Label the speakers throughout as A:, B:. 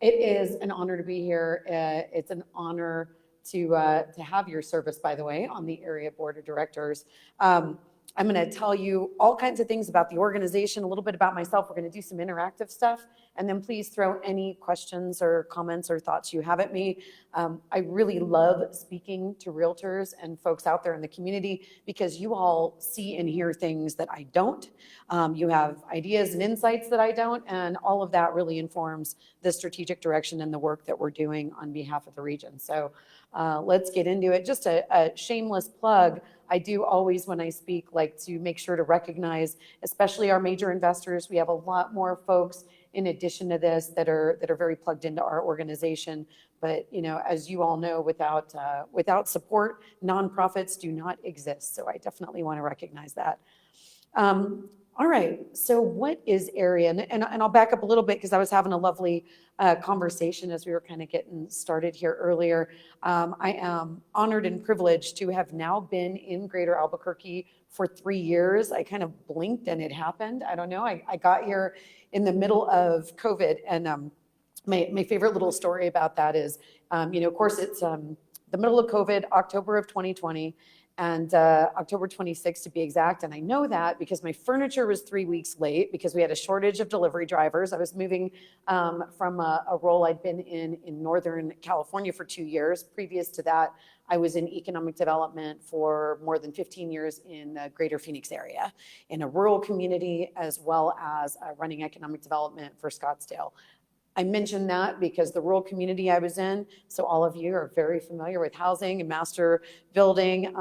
A: It is an honor to be here. It's an honor to have your service, by the way, on the area board of directors. I'm going to tell you all kinds of things about the organization, a little bit about myself. We're going to do some interactive stuff, and then please throw any questions or comments or thoughts you have at me. I really love speaking to realtors and folks out there in the community because you all see and hear things that I don't. You have ideas and insights that I don't, and all of that really informs the strategic direction and the work that we're doing on behalf of the region. So let's get into it. Just a shameless plug. I do always, when I speak, like to make sure to recognize, especially our major investors. We have a lot more folks in addition to this that are very plugged into our organization. But as you all know, without support, nonprofits do not exist. So I definitely want to recognize that. All right, so what is area? And I'll back up a little bit because I was having a lovely conversation as we were kind of getting started here earlier. I am honored and privileged to have now been in Greater Albuquerque for 3 years. I kind of blinked and it happened. I don't know. I got here in the middle of COVID, and my favorite little story about that is, of course, it's the middle of COVID, October of 2020. And October 26th to be exact. And I know that because my furniture was 3 weeks late because we had a shortage of delivery drivers. I was moving from a role I'd been in Northern California for 2 years. Previous to that, I was in economic development for more than 15 years in the greater Phoenix area, in a rural community, as well as running economic development for Scottsdale. I mentioned that because the rural community I was in, so all of you are very familiar with housing and master building.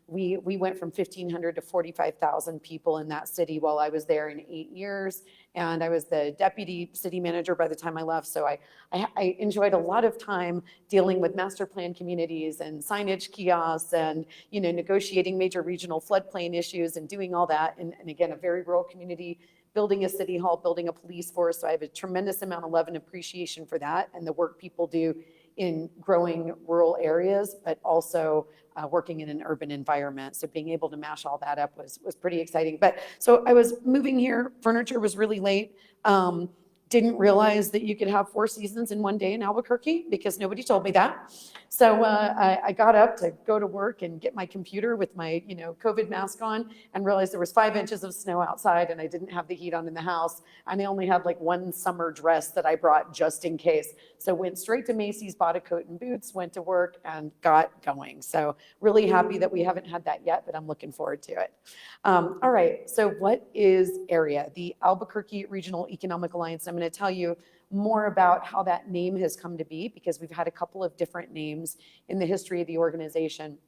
A: We went from 1,500 to 45,000 people in that city while I was there in 8 years. And I was the deputy city manager by the time I left. So I enjoyed a lot of time dealing with master plan communities and signage kiosks and, negotiating major regional floodplain issues and doing all that. And again, a very rural community, building a city hall, building a police force. So I have a tremendous amount of love and appreciation for that and the work people do in growing rural areas, but also working in an urban environment. So being able to mash all that up was pretty exciting. But so I was moving here, furniture was really late. Didn't realize that you could have 4 seasons in one day in Albuquerque because nobody told me that. So I got up to go to work and get my computer with my COVID mask on and realized there was 5 inches of snow outside and I didn't have the heat on in the house. And I only had like one summer dress that I brought just in case. So went straight to Macy's, bought a coat and boots, went to work and got going. So really happy that we haven't had that yet, but I'm looking forward to it. All right, so what is AREA? The Albuquerque Regional Economic Alliance. I'm going to tell you more about how that name has come to be because we've had a couple of different names in the history of the organization.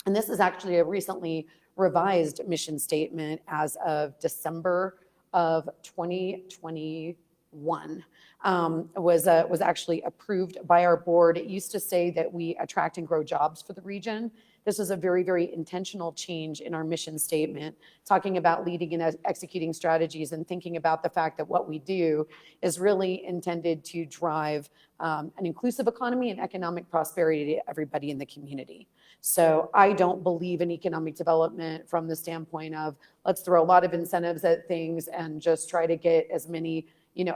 A: And this is actually a recently revised mission statement as of December of 2021. Was actually approved by our board. It used to say that we attract and grow jobs for the region. This is a very, very intentional change in our mission statement, talking about leading and executing strategies and thinking about the fact that what we do is really intended to drive an inclusive economy and economic prosperity to everybody in the community. So I don't believe in economic development from the standpoint of let's throw a lot of incentives at things and just try to get as many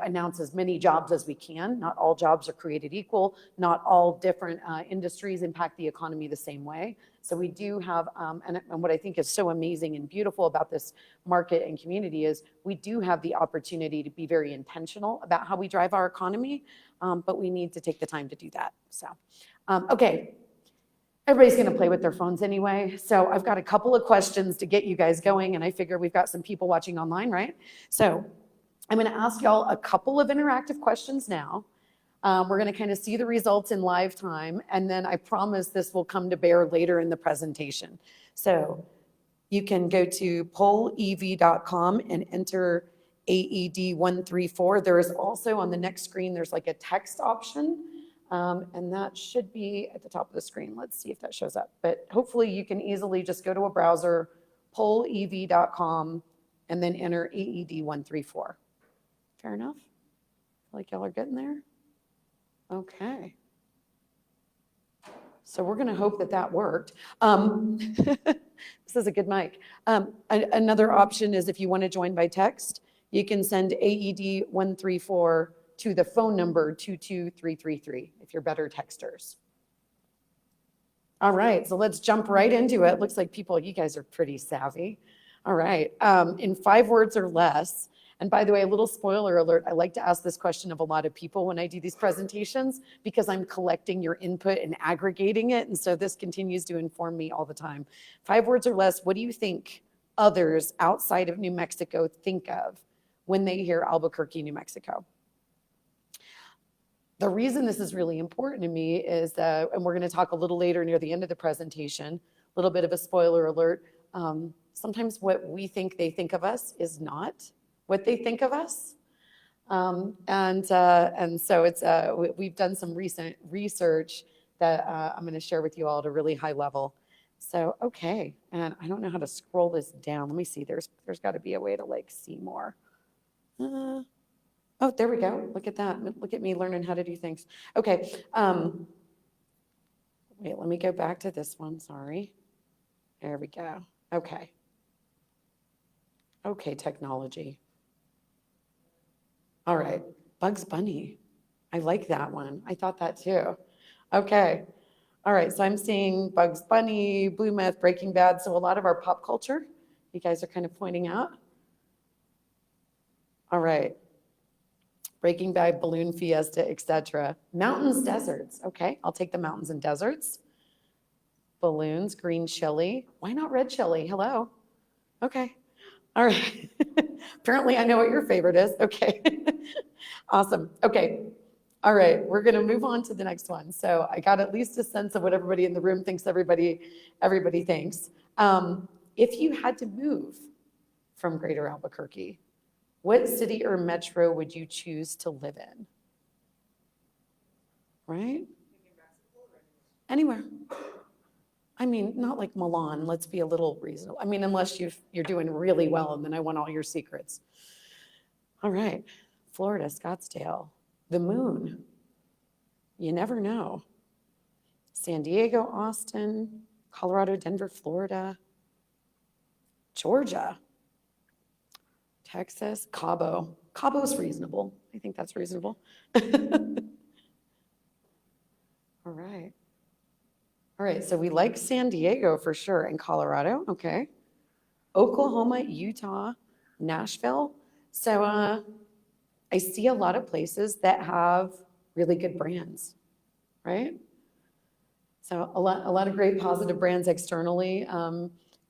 A: announce as many jobs as we can. Not all jobs are created equal. Not all different industries impact the economy the same way. So we do have, and what I think is so amazing and beautiful about this market and community is we do have the opportunity to be very intentional about how we drive our economy, but we need to take the time to do that. So, okay. Everybody's going to play with their phones anyway. So I've got a couple of questions to get you guys going, and I figure we've got some people watching online, right? So I'm going to ask y'all a couple of interactive questions now. We're going to kind of see the results in live time, and then I promise this will come to bear later in the presentation. So you can go to pollev.com and enter AED134. There is also on the next screen, there's like a text option, and that should be at the top of the screen. Let's see if that shows up. But hopefully you can easily just go to a browser, pollev.com, and then enter AED134. Fair enough? Feel like y'all are getting there? Okay. So we're going to hope that that worked. This is a good mic. Another option is if you want to join by text, you can send AED134 to the phone number 22333 if you're better texters. All right, so let's jump right into it. Looks like you guys are pretty savvy. All right, in 5 words or less. And by the way, a little spoiler alert, I like to ask this question of a lot of people when I do these presentations because I'm collecting your input and aggregating it. And so this continues to inform me all the time. 5 words or less, what do you think others outside of New Mexico think of when they hear Albuquerque, New Mexico? The reason this is really important to me is that, and we're going to talk a little later near the end of the presentation, a little bit of a spoiler alert. Sometimes what we think they think of us is not what they think of us. And so it's we've done some recent research that I'm going to share with you all at a really high level. So, okay, and I don't know how to scroll this down. Let me see. There's got to be a way to like see more. Oh, there we go. Look at that. Look at me learning how to do things. Okay. Wait, let me go back to this one. Sorry. There we go. Okay. Okay, technology. All right. Bugs Bunny. I like that one. I thought that too. Okay. All right. So I'm seeing Bugs Bunny, Blue Myth, Breaking Bad. So a lot of our pop culture, you guys are kind of pointing out. All right. Breaking Bad, Balloon Fiesta, etc. Mountains, deserts. Okay, I'll take the mountains and deserts. Balloons, green chili. Why not red chili? Hello. Okay. All right. Apparently I know what your favorite is. Okay. Awesome. Okay. All right. We're going to move on to the next one. So I got at least a sense of what everybody in the room thinks everybody thinks. If you had to move from Greater Albuquerque, what city or metro would you choose to live in? Right? Anywhere. I mean, not like Milan. Let's be a little reasonable. I mean, unless you're doing really well, and then I want all your secrets. All right. Florida, Scottsdale. The moon. You never know. San Diego, Austin, Colorado, Denver, Florida, Georgia. Texas, Cabo. Cabo's reasonable. I think that's reasonable. All right. All right, so we like San Diego for sure, and Colorado, okay. Oklahoma, Utah, Nashville. So I see a lot of places that have really good brands, right? So a lot of great positive brands externally,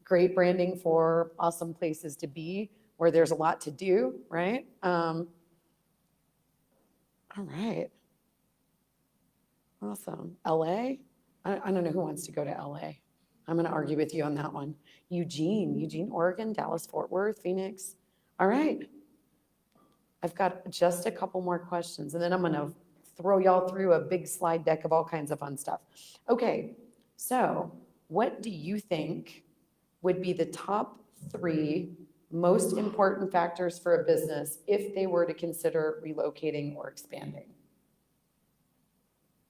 A: great branding for awesome places to be, where there's a lot to do, right? All right. Awesome. LA? I don't know who wants to go to LA. I'm going to argue with you on that one. Eugene, Oregon, Dallas, Fort Worth, Phoenix. All right. I've got just a couple more questions, and then I'm going to throw y'all through a big slide deck of all kinds of fun stuff. Okay. So what do you think would be the top 3 most important factors for a business if they were to consider relocating or expanding?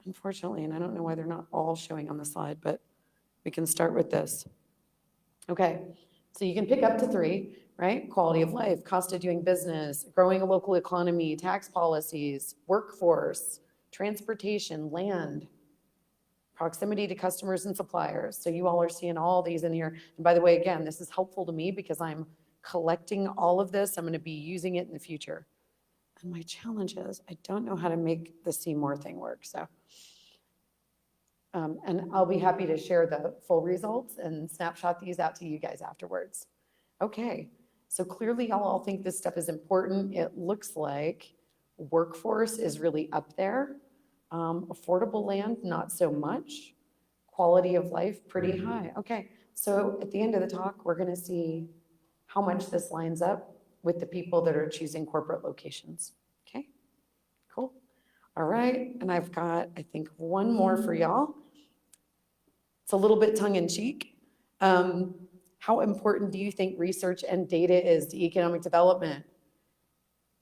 A: Unfortunately, and I don't know why they're not all showing on the slide, but we can start with this. Okay, so you can pick up to 3, right? Quality of life, cost of doing business, growing a local economy, tax policies, workforce, transportation, land, proximity to customers and suppliers. So you all are seeing all these in here. And by the way, again, this is helpful to me because I'm collecting all of this. I'm going to be using it in the future. And my challenge is I don't know how to make the see more thing work. So, and I'll be happy to share the full results and snapshot these out to you guys afterwards. Okay, so clearly y'all all think this stuff is important. It looks like workforce is really up there. Affordable land, not so much. Quality of life, pretty high. Okay, so at the end of the talk, we're gonna see how much this lines up with the people that are choosing corporate locations. Okay, cool. All right, and I've got, I think, one more for y'all. It's a little bit tongue-in-cheek. How important do you think research and data is to economic development?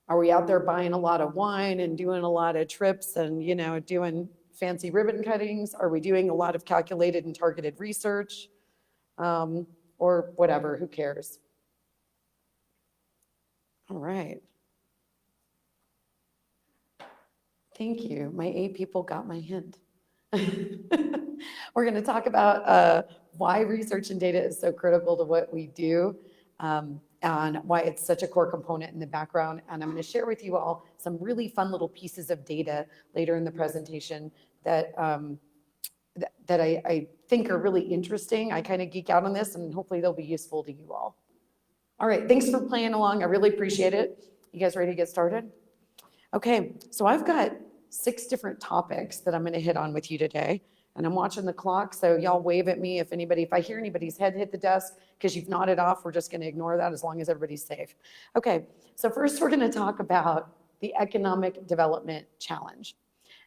A: Are we out there buying a lot of wine and doing a lot of trips and, you know, doing fancy ribbon cuttings? Are we doing a lot of calculated and targeted research? Or whatever, who cares? All right. Thank you. My A people got my hint. We're going to talk about why research and data is so critical to what we do, and why it's such a core component in the background. And I'm going to share with you all some really fun little pieces of data later in the presentation that I think are really interesting. I kind of geek out on this, and hopefully they'll be useful to you all. All right, thanks for playing along. I really appreciate it. You guys ready to get started? Okay, so I've got 6 different topics that I'm going to hit on with you today. And I'm watching the clock, so y'all wave at me if I hear anybody's head hit the desk because you've nodded off, we're just going to ignore that as long as everybody's safe. Okay, so first we're going to talk about the economic development challenge.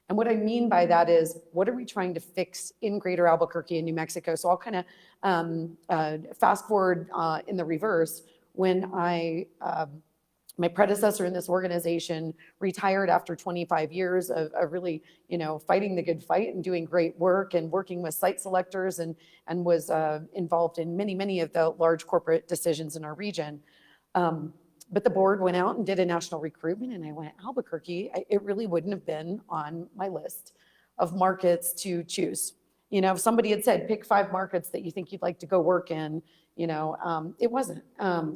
A: And what I mean by that is, what are we trying to fix in greater Albuquerque and New Mexico? So I'll kind of fast forward in the reverse. When my predecessor in this organization retired after 25 years of really, fighting the good fight and doing great work and working with site selectors and was involved in many of the large corporate decisions in our region. But the board went out and did a national recruitment, and I went, Albuquerque, it really wouldn't have been on my list of markets to choose. If somebody had said, pick 5 markets that you think you'd like to go work in, it wasn't,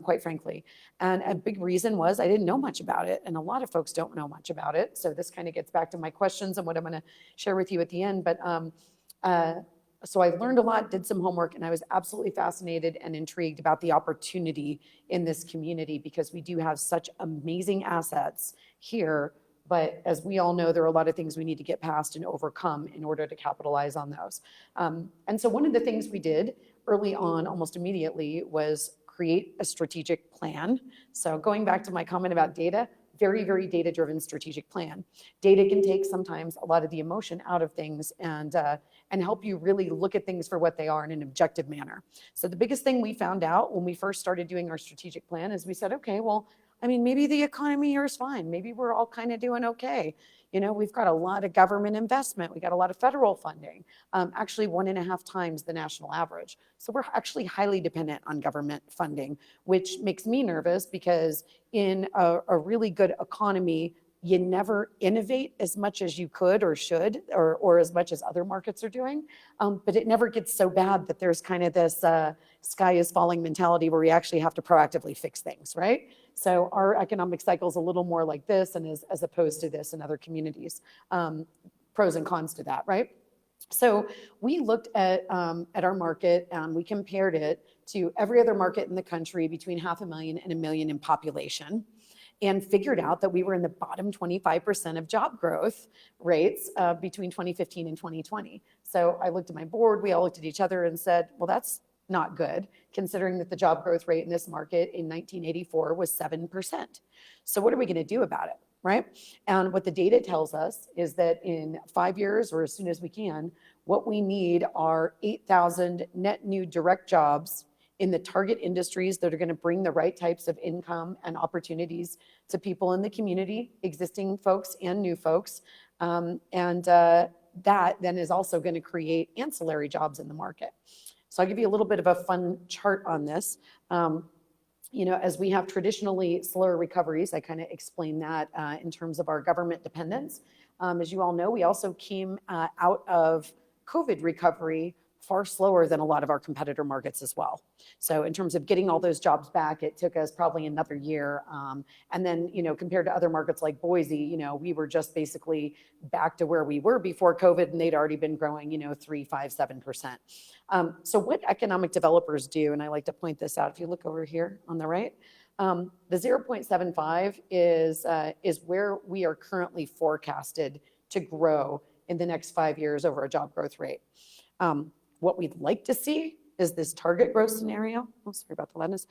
A: quite frankly. And a big reason was I didn't know much about it. And a lot of folks don't know much about it. So this kind of gets back to my questions and what I'm going to share with you at the end. But so I learned a lot, did some homework, and I was absolutely fascinated and intrigued about the opportunity in this community, because we do have such amazing assets here. But as we all know, there are a lot of things we need to get past and overcome in order to capitalize on those. And so one of the things we did early on, almost immediately, was create a strategic plan. So going back to my comment about data, very, very data-driven strategic plan. Data can take sometimes a lot of the emotion out of things and help you really look at things for what they are in an objective manner. So the biggest thing we found out when we first started doing our strategic plan is we said, okay, well, maybe the economy here is fine. Maybe we're all kind of doing okay. We've got a lot of government investment. We got a lot of federal funding, actually 1.5 times the national average. So we're actually highly dependent on government funding, which makes me nervous because in a really good economy, you never innovate as much as you could or should, or as much as other markets are doing. But it never gets so bad that there's kind of this sky is falling mentality where we actually have to proactively fix things, right? So our economic cycle is a little more like this, and as opposed to this in other communities. Pros and cons to that, right? So we looked at our market, we compared it to every other market in the country between 500,000 and 1 million in population, and figured out that we were in the bottom 25% of job growth rates between 2015 and 2020. So I looked at my board, we all looked at each other and said, well, that's not good, considering that the job growth rate in this market in 1984 was 7%. So what are we going to do about it, right? And what the data tells us is that in 5 years, or as soon as we can, what we need are 8,000 net new direct jobs in the target industries that are going to bring the right types of income and opportunities to people in the community, existing folks and new folks. That then is also going to create ancillary jobs in the market. So I'll give you a little bit of a fun chart on this. As we have traditionally slower recoveries, I kind of explain that in terms of our government dependence. As you all know, we also came out of COVID recovery far slower than a lot of our competitor markets as well. So in terms of getting all those jobs back, it took us probably another year. And then, compared to other markets like Boise, we were just basically back to where we were before COVID, and they'd already been growing, 3, 5, 7%. So what economic developers do, and I like to point this out, if you look over here on the right, the 0.75 is where we are currently forecasted to grow in the next 5 years over a job growth rate. What we'd like to see is this target growth scenario, sorry about the loudness,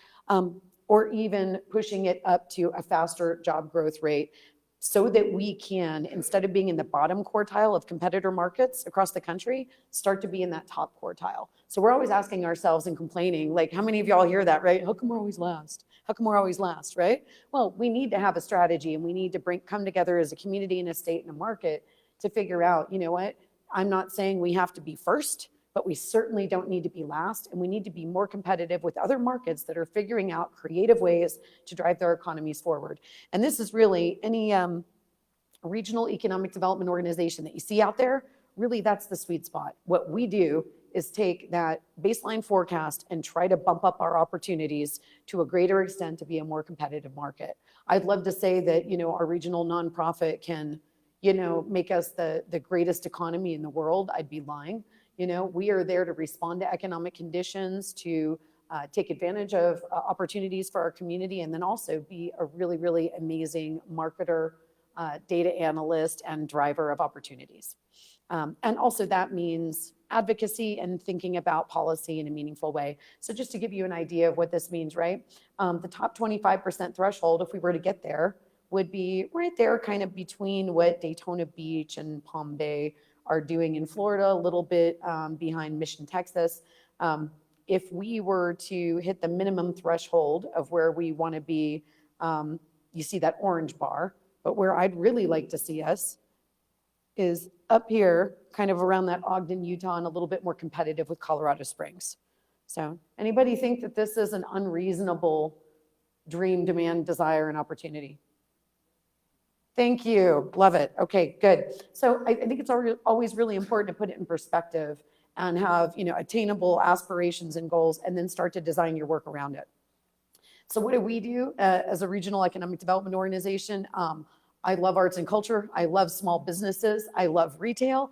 A: or even pushing it up to a faster job growth rate so that we can, instead of being in the bottom quartile of competitor markets across the country, start to be in that top quartile. So we're always asking ourselves and complaining, like, how many of y'all hear that, right? How come we're always last? How come we're always last, right? Well, we need to have a strategy, and we need to come together as a community and a state and a market to figure out, you know what, I'm not saying we have to be first, but we certainly don't need to be last, and we need to be more competitive with other markets that are figuring out creative ways to drive their economies forward. And this is really A regional economic development organization that you see out there, really that's the sweet spot. What we do is take that baseline forecast and try to bump up our opportunities to a greater extent to be a more competitive market. I'd love to say that, our regional nonprofit can, make us the greatest economy in the world. I'd be lying. We are there to respond to economic conditions, to take advantage of opportunities for our community, and then also be a really, really amazing marketer, data analyst, and driver of opportunities. And also that means advocacy and thinking about policy in a meaningful way. So just to give you an idea of what this means, right? The top 25% threshold, if we were to get there, would be right there kind of between what Daytona Beach and Palm Bay are doing in Florida, a little bit behind Mission, Texas. If we were to hit the minimum threshold of where we want to be, you see that orange bar, but where I'd really like to see us is up here, kind of around that Ogden, Utah, and a little bit more competitive with Colorado Springs. So anybody think that this is an unreasonable dream, demand, desire, and opportunity? Thank you. Love it. Okay, good. So I think it's always really important to put it in perspective and have, attainable aspirations and goals, and then start to design your work around it. So what do we do as a regional economic development organization? I love arts and culture. I love small businesses. I love retail.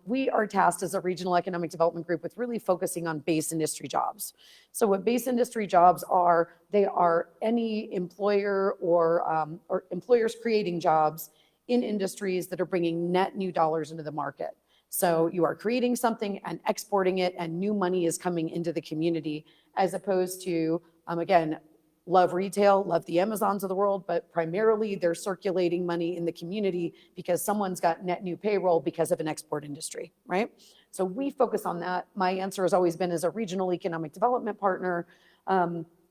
A: We are tasked as a regional economic development group with really focusing on base industry jobs. So what base industry jobs are, they are any employer or employers creating jobs in industries that are bringing net new dollars into the market. So you are creating something and exporting it, and new money is coming into the community, as opposed to, again, love retail, love the Amazons of the world, but primarily they're circulating money in the community because someone's got net new payroll because of an export industry, right? So we focus on that. My answer has always been, as a regional economic development partner,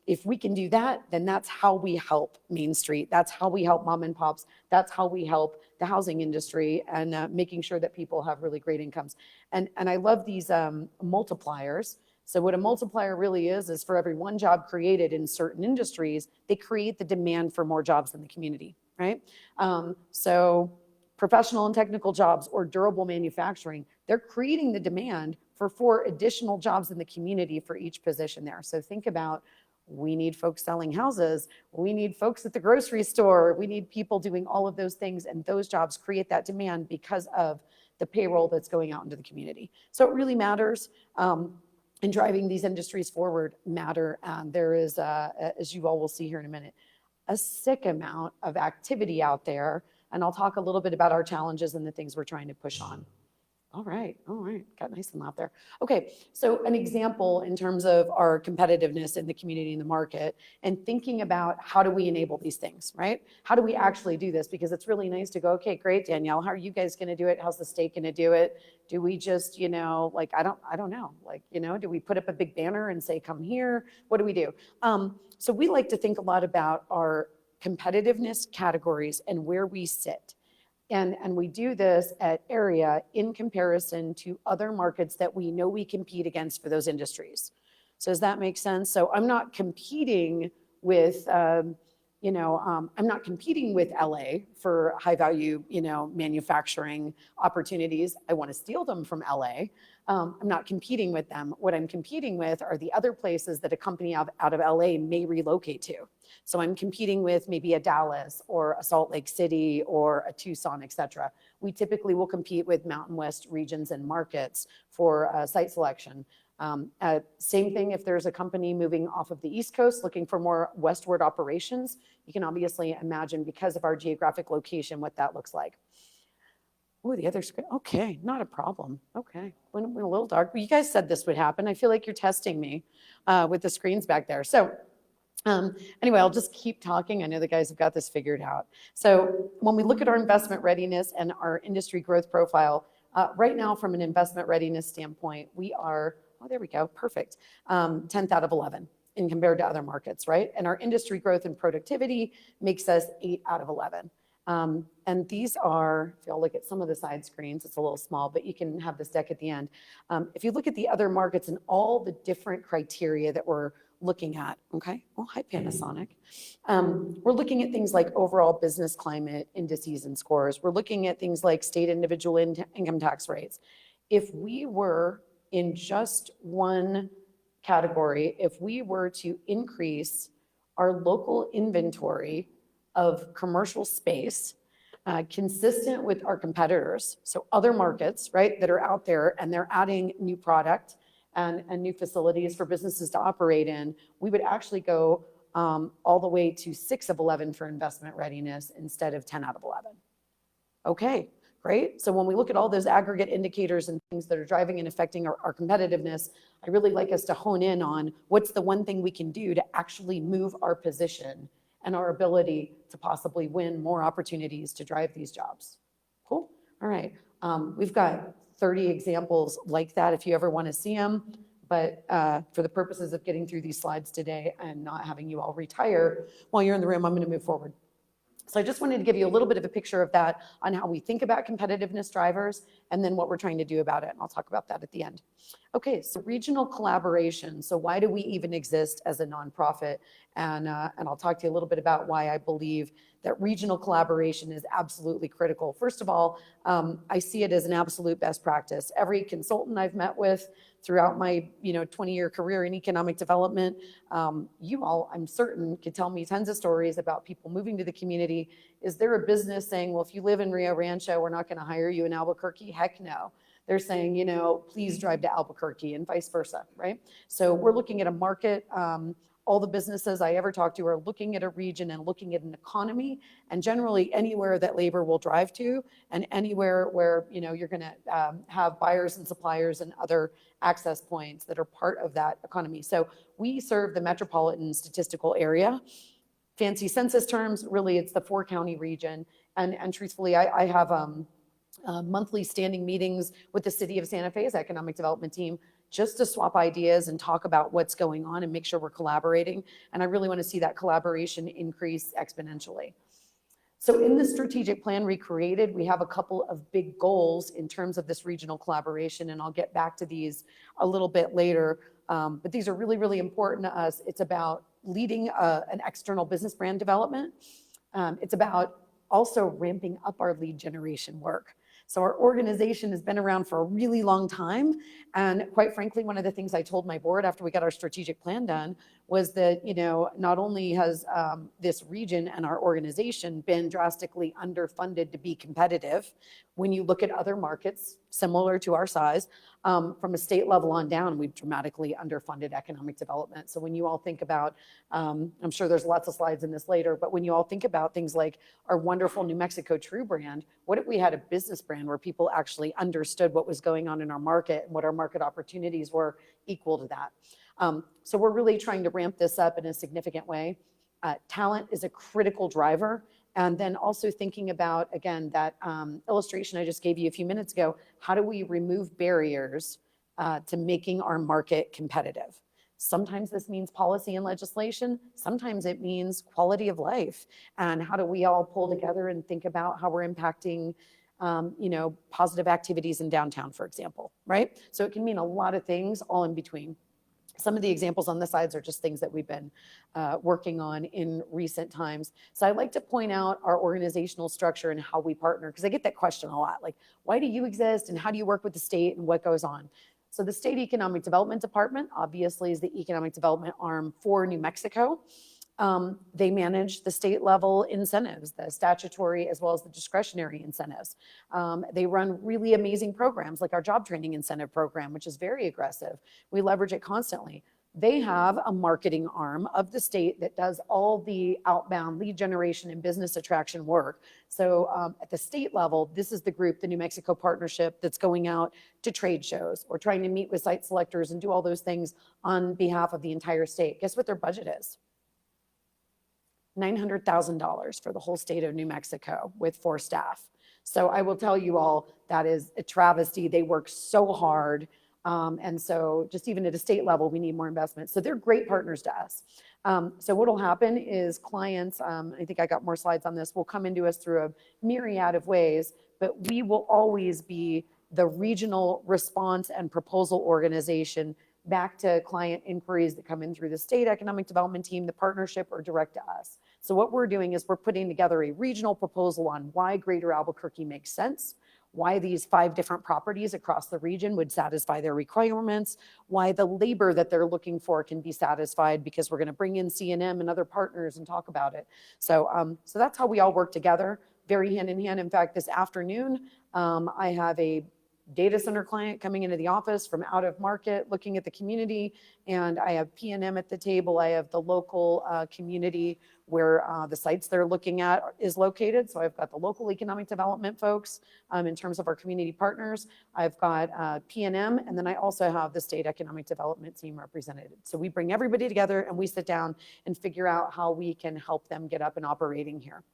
A: if we can do that, then that's how we help Main Street. That's how we help mom and pops. That's how we help the housing industry, and making sure that people have really great incomes. And I love these multipliers. So what a multiplier really is for every one job created in certain industries, they create the demand for more jobs in the community, right? So professional and technical jobs or durable manufacturing, they're creating the demand for 4 additional jobs in the community for each position there. So think about, we need folks selling houses, we need folks at the grocery store, we need people doing all of those things, and those jobs create that demand because of the payroll that's going out into the community. So it really matters. And driving these industries forward matter. There is, as you all will see here in a minute, a sick amount of activity out there. And I'll talk a little bit about our challenges and the things we're trying to push on. All right, got nice and loud there. Okay, so an example in terms of our competitiveness in the community and the market, and thinking about how do we enable these things, right? How do we actually do this? Because it's really nice to go, okay, great, Danielle, how are you guys gonna do it? How's the state gonna do it? Do we just, I don't know, do we put up a big banner and say, come here? What do we do? So we like to think a lot about our competitiveness categories and where we sit. And we do this at area in comparison to other markets that we know we compete against for those industries. So does that make sense? So I'm not competing with, I'm not competing with LA for high value, manufacturing opportunities. I want to steal them from LA. I'm not competing with them. What I'm competing with are the other places that a company out of LA may relocate to. So I'm competing with maybe a Dallas or a Salt Lake City or a Tucson, et cetera. We typically will compete with Mountain West regions and markets for site selection. Same thing if there's a company moving off of the East Coast looking for more westward operations. You can obviously imagine, because of our geographic location, what that looks like. Oh, the other screen. Okay, not a problem. Okay, went a little dark. But you guys said this would happen. I feel like you're testing me with the screens back there. So anyway, I'll just keep talking. I know the guys have got this figured out. So when we look at our investment readiness and our industry growth profile, right now from an investment readiness standpoint, we are, oh, there we go, perfect, 10th out of 11 in compared to other markets, right? And our industry growth and productivity makes us 8 out of 11. And these are, if y'all look at some of the side screens, it's a little small, but you can have this deck at the end. If you look at the other markets and all the different criteria that we're looking at, okay? Oh, hi, Panasonic. We're looking at things like overall business climate indices and scores. We're looking at things like state individual income tax rates. If we were in just one category, if we were to increase our local inventory of commercial space, consistent with our competitors, so other markets, right, that are out there and they're adding new product and new facilities for businesses to operate in, we would actually go all the way to 6 of 11 for investment readiness instead of 10 out of 11. Okay, great. So when we look at all those aggregate indicators and things that are driving and affecting our competitiveness, I really like us to hone in on what's the one thing we can do to actually move our position and our ability to possibly win more opportunities to drive these jobs. Cool. All right. We've got 30 examples like that if you ever want to see them. But for the purposes of getting through these slides today and not having you all retire while you're in the room, I'm going to move forward. So I just wanted to give you a little bit of a picture of that on how we think about competitiveness drivers and then what we're trying to do about it. And I'll talk about that at the end. Okay, so regional collaboration. So why do we even exist as a nonprofit? And I'll talk to you a little bit about why I believe that regional collaboration is absolutely critical. First of all, I see it as an absolute best practice. Every consultant I've met with throughout my 20-year career in economic development, you all, I'm certain, could tell me tons of stories about people moving to the community. Is there a business saying, well, if you live in Rio Rancho, we're not going to hire you in Albuquerque? Heck no. They're saying, please drive to Albuquerque and vice versa, right? So we're looking at a market. All the businesses I ever talk to are looking at a region and looking at an economy, and generally anywhere that labor will drive to and anywhere where you're going to have buyers and suppliers and other access points that are part of that economy. So we serve the metropolitan statistical area. Fancy census terms, really it's the 4-county region. And truthfully, I have monthly standing meetings with the city of Santa Fe's economic development team just to swap ideas and talk about what's going on and make sure we're collaborating. And I really want to see that collaboration increase exponentially. So in the strategic plan we created, we have a couple of big goals in terms of this regional collaboration, and I'll get back to these a little bit later. But these are really, really important to us. It's about leading an external business brand development. It's about also ramping up our lead generation work. So our organization has been around for a really long time. And quite frankly, one of the things I told my board after we got our strategic plan done was that, not only has this region and our organization been drastically underfunded to be competitive, when you look at other markets similar to our size, from a state level on down, we've dramatically underfunded economic development. So when you all think about, I'm sure there's lots of slides in this later, but when you all think about things like our wonderful New Mexico True brand, what if we had a business brand where people actually understood what was going on in our market and what our market opportunities were equal to that? So we're really trying to ramp this up in a significant way. Talent is a critical driver. And then also thinking about, again, that illustration I just gave you a few minutes ago, how do we remove barriers to making our market competitive? Sometimes this means policy and legislation. Sometimes it means quality of life. And how do we all pull together and think about how we're impacting positive activities in downtown, for example, right? So it can mean a lot of things all in between. Some of the examples on the sides are just things that we've been working on in recent times. So I'd like to point out our organizational structure and how we partner, because I get that question a lot, like, why do you exist and how do you work with the state and what goes on? So the State Economic Development Department obviously is the economic development arm for New Mexico. They manage the state level incentives, the statutory as well as the discretionary incentives. They run really amazing programs like our job training incentive program, which is very aggressive. We leverage it constantly. They have a marketing arm of the state that does all the outbound lead generation and business attraction work. So at the state level, this is the group, the New Mexico Partnership, that's going out to trade shows or trying to meet with site selectors and do all those things on behalf of the entire state. Guess what their budget is? $900,000 for the whole state of New Mexico with 4 staff. So I will tell you all, that is a travesty. They work so hard. And so just even at a state level, we need more investment. So they're great partners to us. So what will happen is clients, I think I got more slides on this, will come into us through a myriad of ways, but we will always be the regional response and proposal organization back to client inquiries that come in through the state economic development team, the partnership, or direct to us. So what we're doing is we're putting together a regional proposal on why Greater Albuquerque makes sense, why these 5 different properties across the region would satisfy their requirements, why the labor that they're looking for can be satisfied, because we're going to bring in C&M and other partners and talk about it. So that's how we all work together, very hand in hand. In fact, this afternoon, I have a data center client coming into the office from out of market, looking at the community, and I have P&M at the table. I have the local community where the sites they're looking at is located. So I've got the local economic development folks in terms of our community partners. I've got P&M, and then I also have the state economic development team represented. So we bring everybody together and we sit down and figure out how we can help them get up and operating here.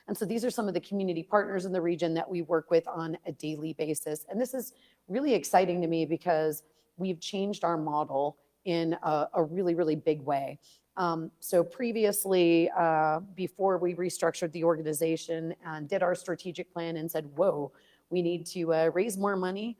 A: And so these are some of the community partners in the region that we work with on a daily basis. And this is really exciting to me because we've changed our model in a really, really big way. So previously, before we restructured the organization and did our strategic plan and said, whoa, we need to raise more money.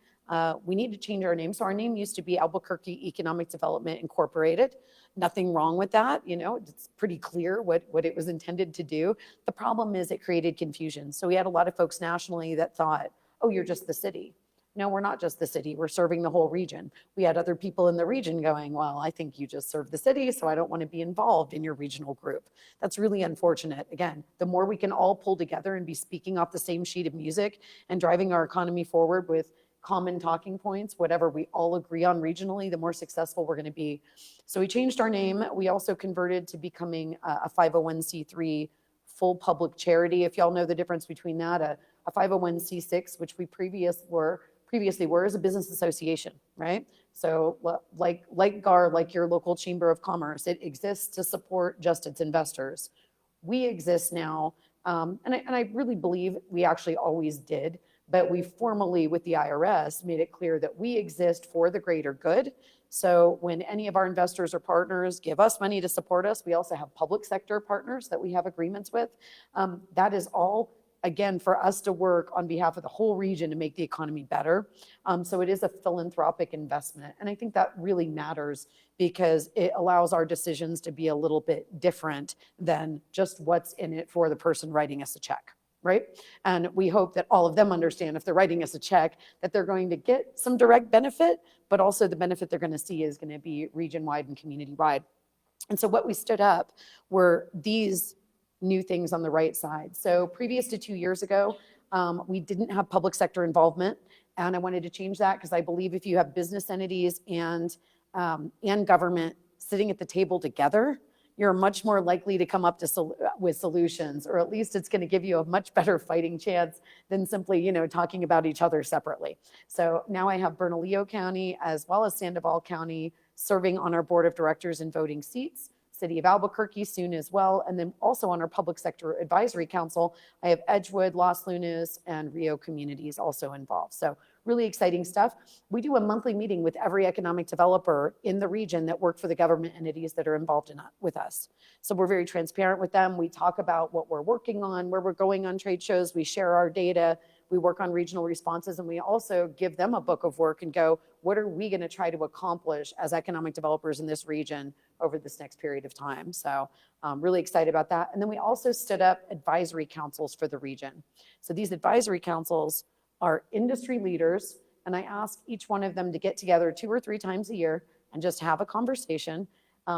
A: We need to change our name. So our name used to be Albuquerque Economic Development Incorporated. Nothing wrong with that. You know, it's pretty clear what it was intended to do. The problem is it created confusion. So we had a lot of folks nationally that thought, oh, you're just the city. No, we're not just the city. We're serving the whole region. We had other people in the region going, well, I think you just serve the city, so I don't want to be involved in your regional group. That's really unfortunate. Again, the more we can all pull together and be speaking off the same sheet of music and driving our economy forward with common talking points, whatever we all agree on regionally, the more successful we're going to be. So we changed our name. We also converted to becoming a 501c3 full public charity. If y'all know the difference between that, a 501c6, which we previously were as a business association, right? So like GAR, like your local chamber of commerce, it exists to support just its investors. We exist now, and I really believe we actually always did, but we formally, with the IRS, made it clear that we exist for the greater good. So when any of our investors or partners give us money to support us, we also have public sector partners that we have agreements with. That is all, again, for us to work on behalf of the whole region to make the economy better. So it is a philanthropic investment. And I think that really matters because it allows our decisions to be a little bit different than just what's in it for the person writing us a check. Right? And we hope that all of them understand if they're writing us a check that they're going to get some direct benefit, but also the benefit they're going to see is going to be region-wide and community-wide. And so what we stood up were these new things on the right side. So previous to 2 years ago, we didn't have public sector involvement, and I wanted to change that because I believe if you have business entities and government sitting at the table together, you're much more likely to come up with solutions, or at least it's going to give you a much better fighting chance than simply, talking about each other separately. So now I have Bernalillo County as well as Sandoval County serving on our board of directors and voting seats. City of Albuquerque soon as well. And then also on our Public Sector Advisory Council, I have Edgewood, Los Lunas, and Rio communities also involved. So really exciting stuff. We do a monthly meeting with every economic developer in the region that work for the government entities that are involved with us. So we're very transparent with them. We talk about what we're working on, where we're going on trade shows. We share our data. We work on regional responses, and we also give them a book of work and go, what are we going to try to accomplish as economic developers in this region over this next period of time? So I'm really excited about that. And then we also stood up advisory councils for the region. So these advisory councils are industry leaders, and I ask each one of them to get together 2 or 3 times a year and just have a conversation.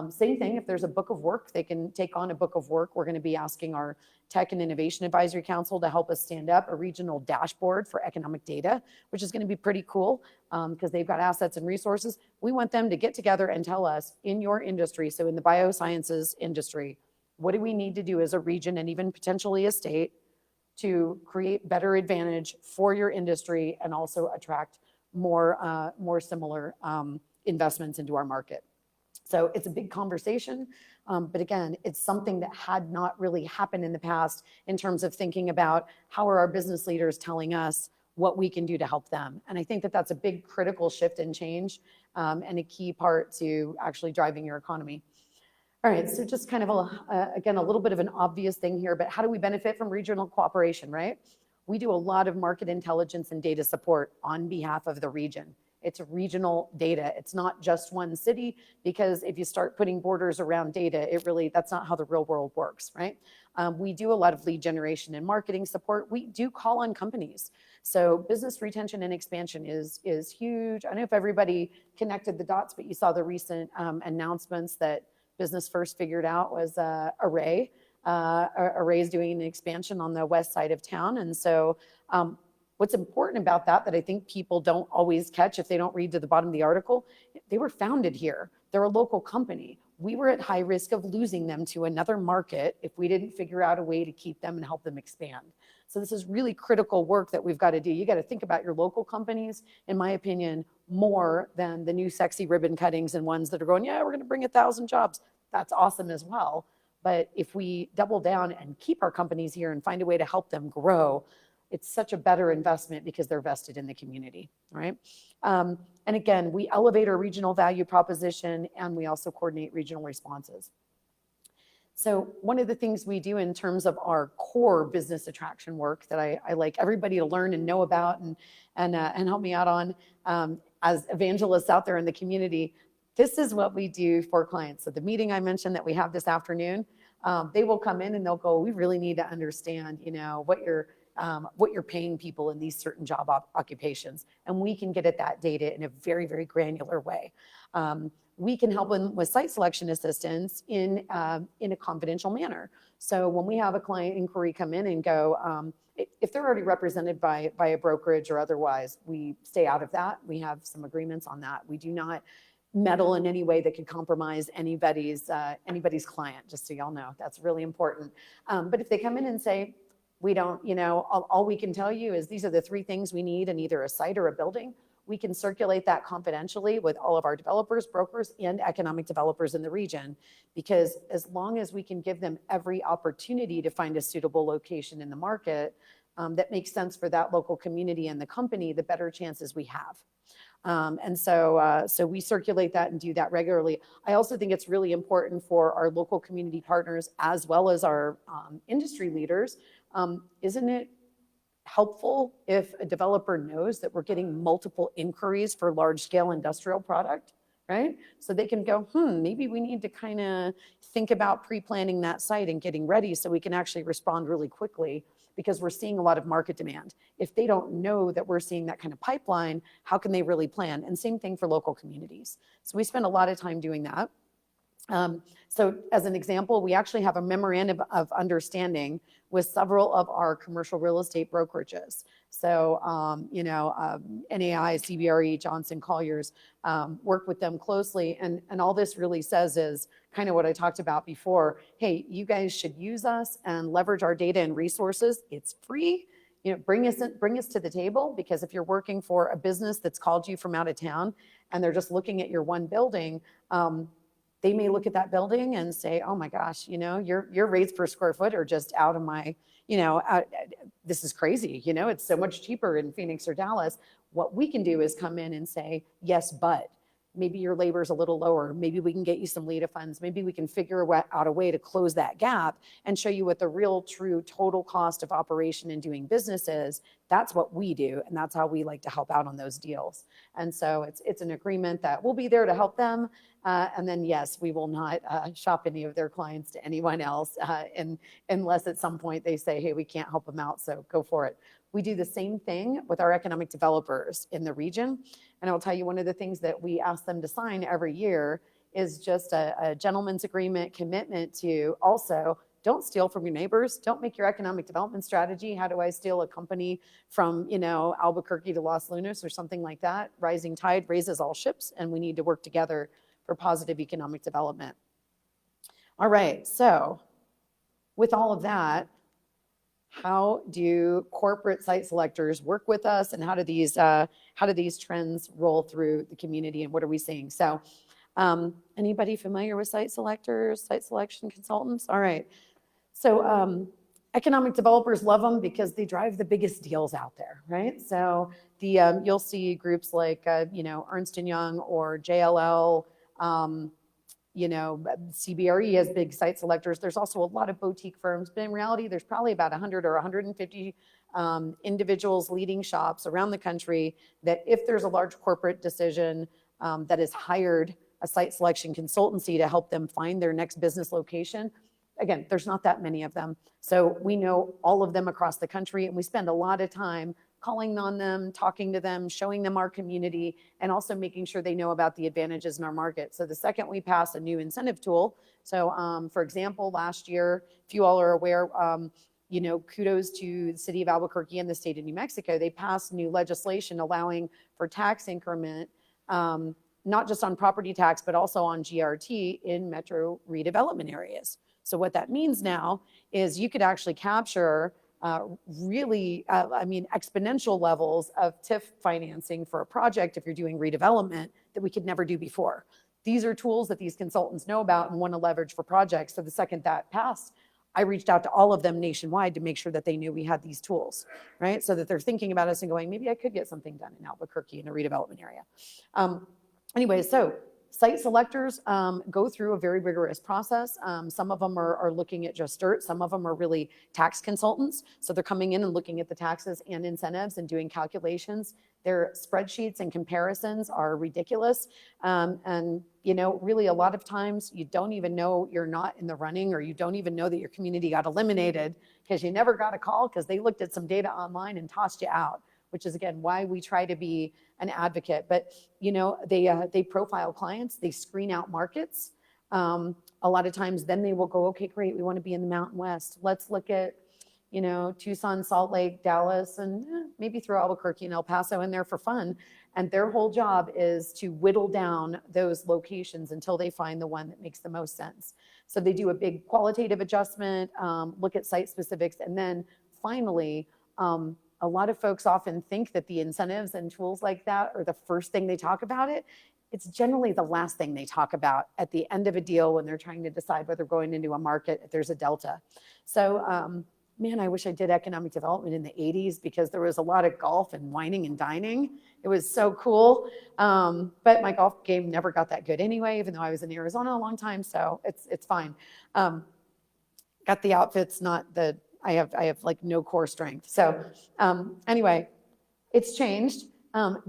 A: Same thing, if there's a book of work, they can take on a book of work. We're going to be asking our Tech and Innovation Advisory Council to help us stand up a regional dashboard for economic data, which is going to be pretty cool because they've got assets and resources. We want them to get together and tell us in your industry, so in the biosciences industry, what do we need to do as a region and even potentially a state to create better advantage for your industry and also attract more similar investments into our market. So it's a big conversation, but again, it's something that had not really happened in the past in terms of thinking about how are our business leaders telling us what we can do to help them. And I think that that's a big critical shift and change and a key part to actually driving your economy. All right, so just kind of, again, a little bit of an obvious thing here, but how do we benefit from regional cooperation, right? We do a lot of market intelligence and data support on behalf of the region. It's regional data. It's not just one city, because if you start putting borders around data, that's not how the real world works, right? We do a lot of lead generation and marketing support. We do call on companies. So business retention and expansion is huge. I don't know if everybody connected the dots, but you saw the recent announcements that Business First figured out was Array. Array is doing an expansion on the west side of town. And so what's important about that I think people don't always catch if they don't read to the bottom of the article, they were founded here. They're a local company. We were at high risk of losing them to another market if we didn't figure out a way to keep them and help them expand. So this is really critical work that we've got to do. You got to think about your local companies, in my opinion, more than the new sexy ribbon cuttings and ones that are going, yeah, we're going to bring 1,000 jobs. That's awesome as well. But if we double down and keep our companies here and find a way to help them grow, it's such a better investment because they're vested in the community, right? And again, we elevate our regional value proposition, and we also coordinate regional responses. So one of the things we do in terms of our core business attraction work that I like everybody to learn and know about and help me out on as evangelists out there in the community, this is what we do for clients. So the meeting I mentioned that we have this afternoon, they will come in and they'll go, we really need to understand, what you're paying people in these certain job occupations. And we can get at that data in a very, very granular way. We can help them with site selection assistance in a confidential manner. So when we have a client inquiry come in and go, if they're already represented by a brokerage or otherwise, we stay out of that. We have some agreements on that. We do not meddle in any way that could compromise anybody's client, just so y'all know. That's really important. But if they come in and say, we don't, all we can tell you is these are the 3 things we need in either a site or a building, we can circulate that confidentially with all of our developers, brokers, and economic developers in the region, because as long as we can give them every opportunity to find a suitable location in the market that makes sense for that local community and the company, the better chances we have. And so we circulate that and do that regularly. I also think it's really important for our local community partners as well as our industry leaders. Isn't it helpful if a developer knows that we're getting multiple inquiries for large scale industrial product, right? So they can go, maybe we need to kind of think about pre-planning that site and getting ready so we can actually respond really quickly, because we're seeing a lot of market demand. If they don't know that we're seeing that kind of pipeline, how can they really plan? And same thing for local communities. So we spend a lot of time doing that. So as an example, we actually have a memorandum of understanding with several of our commercial real estate brokerages. So, NAI, CBRE, Johnson Colliers, work with them closely. And all this really says is kind of what I talked about before. Hey, you guys should use us and leverage our data and resources. It's free. Bring us to the table, because if you're working for a business that's called you from out of town and they're just looking at your one building, they may look at that building and say, oh my gosh, your rates per square foot are just out of my, this is crazy. It's so much cheaper in Phoenix or Dallas. What we can do is come in and say, yes, but maybe your labor's a little lower. Maybe we can get you some LEDA funds. Maybe we can figure out a way to close that gap and show you what the real true total cost of operation and doing business is. That's what we do. And that's how we like to help out on those deals. And so it's an agreement that we'll be there to help them. And then, yes, we will not shop any of their clients to anyone else unless at some point they say, hey, we can't help them out. So go for it. We do the same thing with our economic developers in the region. And I'll tell you, one of the things that we ask them to sign every year is just a gentleman's agreement commitment to also don't steal from your neighbors. Don't make your economic development strategy, how do I steal a company from, Albuquerque to Los Lunas or something like that. Rising tide raises all ships, and we need to work together for positive economic development. All right, so with all of that, how do corporate site selectors work with us, and how do these trends roll through the community, and what are we seeing? So anybody familiar with site selectors, site selection consultants? All right. So economic developers love them because they drive the biggest deals out there, right? So you'll see groups like Ernst & Young or JLL, CBRE has big site selectors. There's also a lot of boutique firms, but in reality, there's probably about 100 or 150 individuals leading shops around the country that if there's a large corporate decision that has hired a site selection consultancy to help them find their next business location, again, there's not that many of them. So we know all of them across the country, and we spend a lot of time calling on them, talking to them, showing them our community, and also making sure they know about the advantages in our market. So the second we pass a new incentive tool, so for example, last year, if you all are aware, kudos to the city of Albuquerque and the state of New Mexico, they passed new legislation allowing for tax increment, not just on property tax, but also on GRT in metro redevelopment areas. So what that means now is you could actually capture exponential levels of TIF financing for a project if you're doing redevelopment that we could never do before. These are tools that these consultants know about and want to leverage for projects. So the second that passed, I reached out to all of them nationwide to make sure that they knew we had these tools, right? So that they're thinking about us and going, maybe I could get something done in Albuquerque in a redevelopment area. Anyway, so site selectors go through a very rigorous process. Some of them are looking at just dirt. Some of them are really tax consultants. So they're coming in and looking at the taxes and incentives and doing calculations. Their spreadsheets and comparisons are ridiculous. Really a lot of times you don't even know you're not in the running, or you don't even know that your community got eliminated because you never got a call because they looked at some data online and tossed you out, which is, again, why we try to be an advocate. But, they profile clients, they screen out markets. A lot of times then they will go, okay, great, we want to be in the Mountain West. Let's look at, Tucson, Salt Lake, Dallas, and maybe throw Albuquerque and El Paso in there for fun. And their whole job is to whittle down those locations until they find the one that makes the most sense. So they do a big qualitative adjustment, look at site specifics, and then finally, a lot of folks often think that the incentives and tools like that are the first thing they talk about it. It's generally the last thing they talk about at the end of a deal when they're trying to decide whether going into a market, if there's a delta. So, I wish I did economic development in the 80s because there was a lot of golf and wining and dining. It was so cool. But my golf game never got that good anyway, even though I was in Arizona a long time. So it's fine. Got the outfits, not the, I have like no core strength. So anyway, it's changed.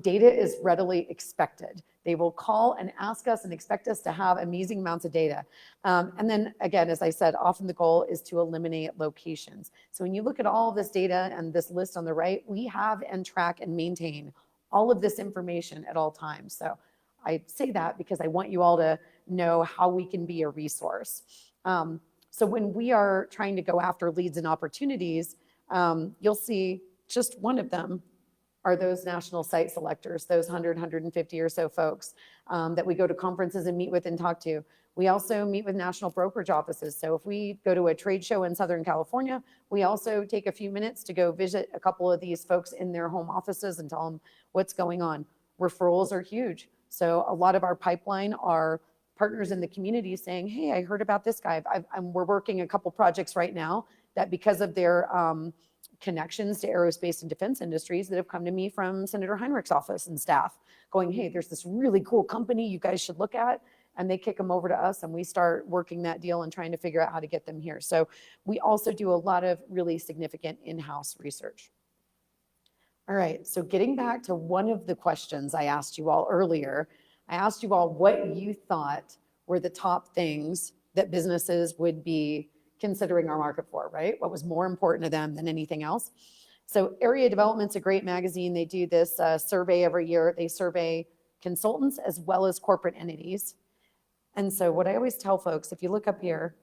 A: Data is readily expected. They will call and ask us and expect us to have amazing amounts of data. And then again, as I said, often the goal is to eliminate locations. So when you look at all of this data and this list on the right, we have and track and maintain all of this information at all times. So I say that because I want you all to know how we can be a resource. So when we are trying to go after leads and opportunities, you'll see just one of them are those national site selectors, those 100, 150 or so folks that we go to conferences and meet with and talk to. We also meet with national brokerage offices. So if we go to a trade show in Southern California, we also take a few minutes to go visit a couple of these folks in their home offices and tell them what's going on. Referrals are huge. So a lot of our pipeline are partners in the community saying, hey, I heard about this guy. We're working a couple projects right now that because of their connections to aerospace and defense industries that have come to me from Senator Heinrich's office and staff going, hey, there's this really cool company you guys should look at. And they kick them over to us and we start working that deal and trying to figure out how to get them here. So we also do a lot of really significant in-house research. All right, so getting back to one of the questions I asked you all earlier, I asked you all what you thought were the top things that businesses would be considering our market for, right? What was more important to them than anything else? So Area Development's a great magazine. They do this survey every year. They survey consultants as well as corporate entities. And so what I always tell folks, if you look up here,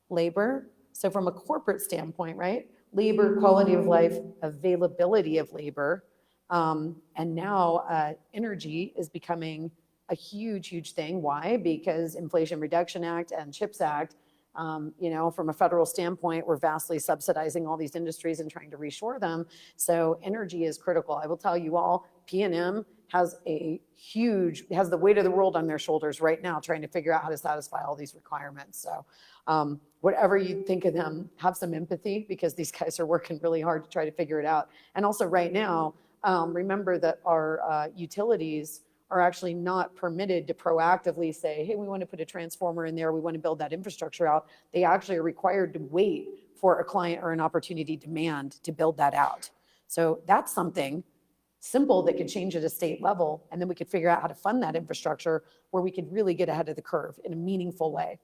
A: labor, so from a corporate standpoint, right? Labor, quality of life, availability of labor, and now energy is becoming a huge, huge thing. Why? Because Inflation Reduction Act and CHIPS Act, from a federal standpoint, we're vastly subsidizing all these industries and trying to reshore them. So energy is critical. I will tell you all, P&M has the weight of the world on their shoulders right now, trying to figure out how to satisfy all these requirements. So whatever you think of them, have some empathy because these guys are working really hard to try to figure it out. And also right now, remember that our utilities are actually not permitted to proactively say, hey, we want to put a transformer in there, we want to build that infrastructure out. They actually are required to wait for a client or an opportunity demand to build that out. So that's something simple that could change at a state level, and then we could figure out how to fund that infrastructure where we could really get ahead of the curve in a meaningful way.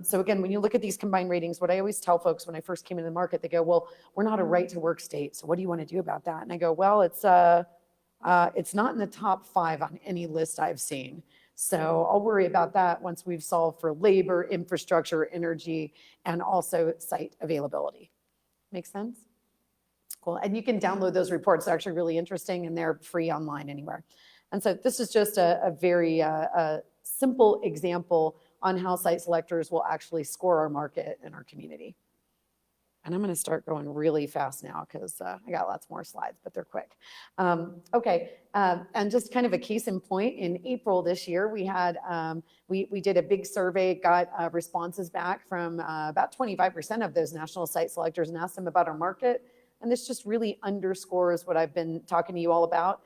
A: So again, when you look at these combined ratings, what I always tell folks when I first came into the market, they go, well, we're not a right to work state, so what do you want to do about that? And I go, well, it's not in the top 5 on any list I've seen. So I'll worry about that once we've solved for labor, infrastructure, energy, and also site availability. Make sense? Cool. And you can download those reports. They're actually really interesting, and they're free online anywhere. And so this is just a very simple example on how site selectors will actually score our market and our community. And I'm going to start going really fast now because I got lots more slides, but they're quick. Okay, and just kind of a case in point, in April this year, we had we did a big survey, got responses back from about 25% of those national site selectors, and asked them about our market. And this just really underscores what I've been talking to you all about.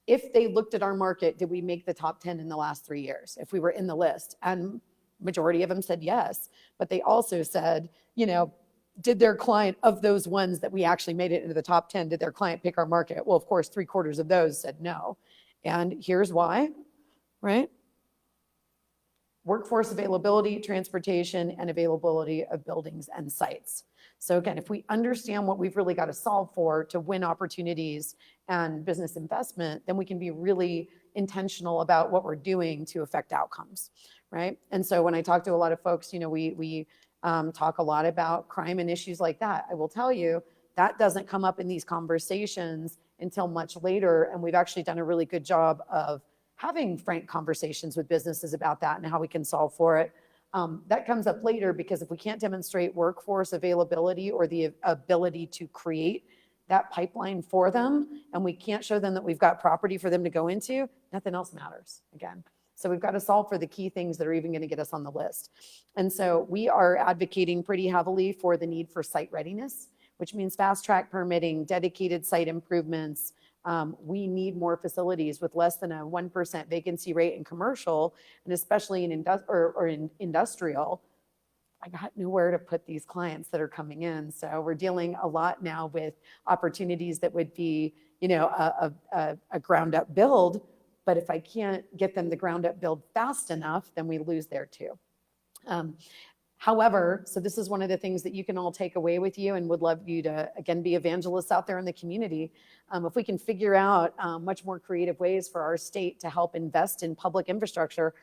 A: If they looked at our market, did we make the top 10 in the last 3 years? If we were in the list, and majority of them said yes, but they also said, you know, did their client, of those ones that we actually made it into the top 10, did their client pick our market? Well, of course, 3/4 of those said no. And here's why, right? Workforce availability, transportation, and availability of buildings and sites. So again, if we understand what we've really got to solve for to win opportunities and business investment, then we can be really intentional about what we're doing to affect outcomes, right? And so when I talk to a lot of folks, you know, we talk a lot about crime and issues like that. I will tell you, that doesn't come up in these conversations until much later, and we've actually done a really good job of having frank conversations with businesses about that and how we can solve for it. That comes up later, because if we can't demonstrate workforce availability or the ability to create that pipeline for them, and we can't show them that we've got property for them to go into, nothing else matters again. So we've got to solve for the key things that are even going to get us on the list. And so we are advocating pretty heavily for the need for site readiness, which means fast track permitting, dedicated site improvements. We need more facilities with less than a 1% vacancy rate in commercial, and especially in industrial. I got nowhere to put these clients that are coming in. So we're dealing a lot now with opportunities that would be, you know, a ground up build. But if I can't get them the ground up build fast enough, then we lose there too. However, so this is one of the things that you can all take away with you, and would love you to, again, be evangelists out there in the community. If we can figure out much more creative ways for our state to help invest in public infrastructure,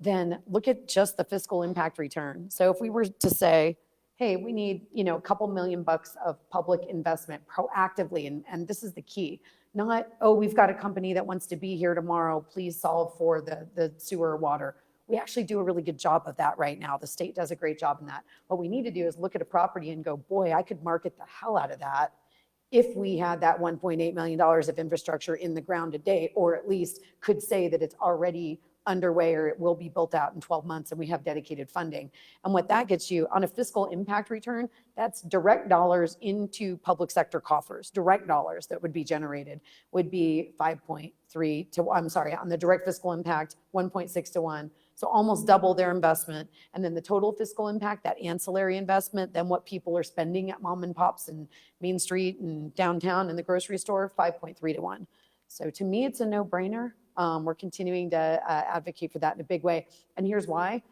A: then look at just the fiscal impact return. So if we were to say, hey, we need, you know, a couple $1 million of public investment proactively, and this is the key. Not, oh, we've got a company that wants to be here tomorrow, please solve for the sewer or water. We actually do a really good job of that right now. The state does a great job in that. What we need to do is look at a property and go, boy, I could market the hell out of that if we had that $1.8 million of infrastructure in the ground today, or at least could say that it's already underway or it will be built out in 12 months and we have dedicated funding. And what that gets you on a fiscal impact return, that's direct dollars into public sector coffers. Direct dollars that would be generated would be 5.3 to, I'm sorry, on the direct fiscal impact, 1.6 to 1. So almost double their investment. And then the total fiscal impact, that ancillary investment, then what people are spending at mom and pops and Main Street and downtown and the grocery store, 5.3 to 1. So to me, it's a no-brainer. We're continuing to advocate for that in a big way. And here's why.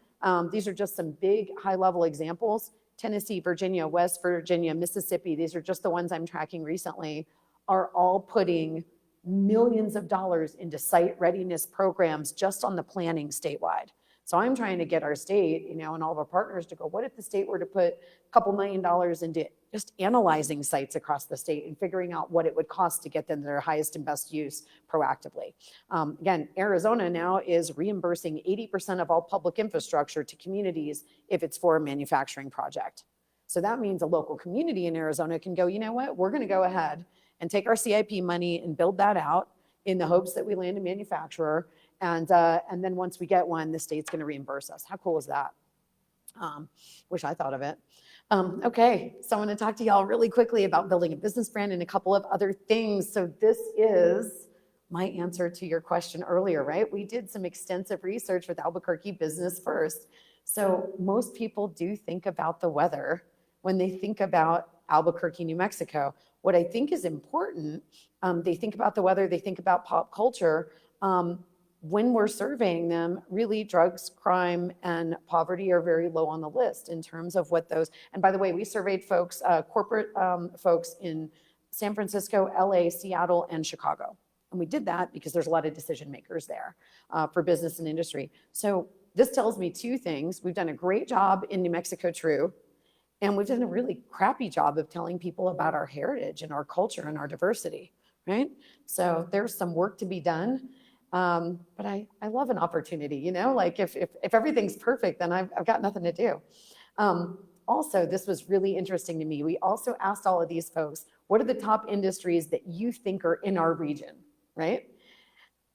A: These are just some big high-level examples. Tennessee, Virginia, West Virginia, Mississippi, these are just the ones I'm tracking recently, are all putting millions of dollars into site readiness programs just on the planning statewide. So I'm trying to get our state, you know, and all of our partners to go, what if the state were to put a couple $1 million into just analyzing sites across the state and figuring out what it would cost to get them their highest and best use proactively. Again, Arizona now is reimbursing 80% of all public infrastructure to communities if it's for a manufacturing project. So that means a local community in Arizona can go, you know what, we're going to go ahead and take our CIP money and build that out in the hopes that we land a manufacturer. And then once we get one, the state's going to reimburse us. How cool is that? Wish I thought of it. Okay, so I want to talk to y'all really quickly about building a business brand and a couple of other things. So this is my answer to your question earlier, right? We did some extensive research with Albuquerque Business First. So most people do think about the weather when they think about Albuquerque, New Mexico. What I think is important, they think about the weather, they think about pop culture. When we're surveying them, really drugs, crime, and poverty are very low on the list in terms of what those, and by the way, we surveyed folks, corporate folks in San Francisco, LA, Seattle, and Chicago. And we did that because there's a lot of decision makers there for business and industry. So this tells me two things. We've done a great job in New Mexico, true, and we've done a really crappy job of telling people about our heritage and our culture and our diversity, right? So there's some work to be done. But I love an opportunity, you know, like if everything's perfect, then I've got nothing to do. Also, this was really interesting to me. We also asked all of these folks, what are the top industries that you think are in our region, right?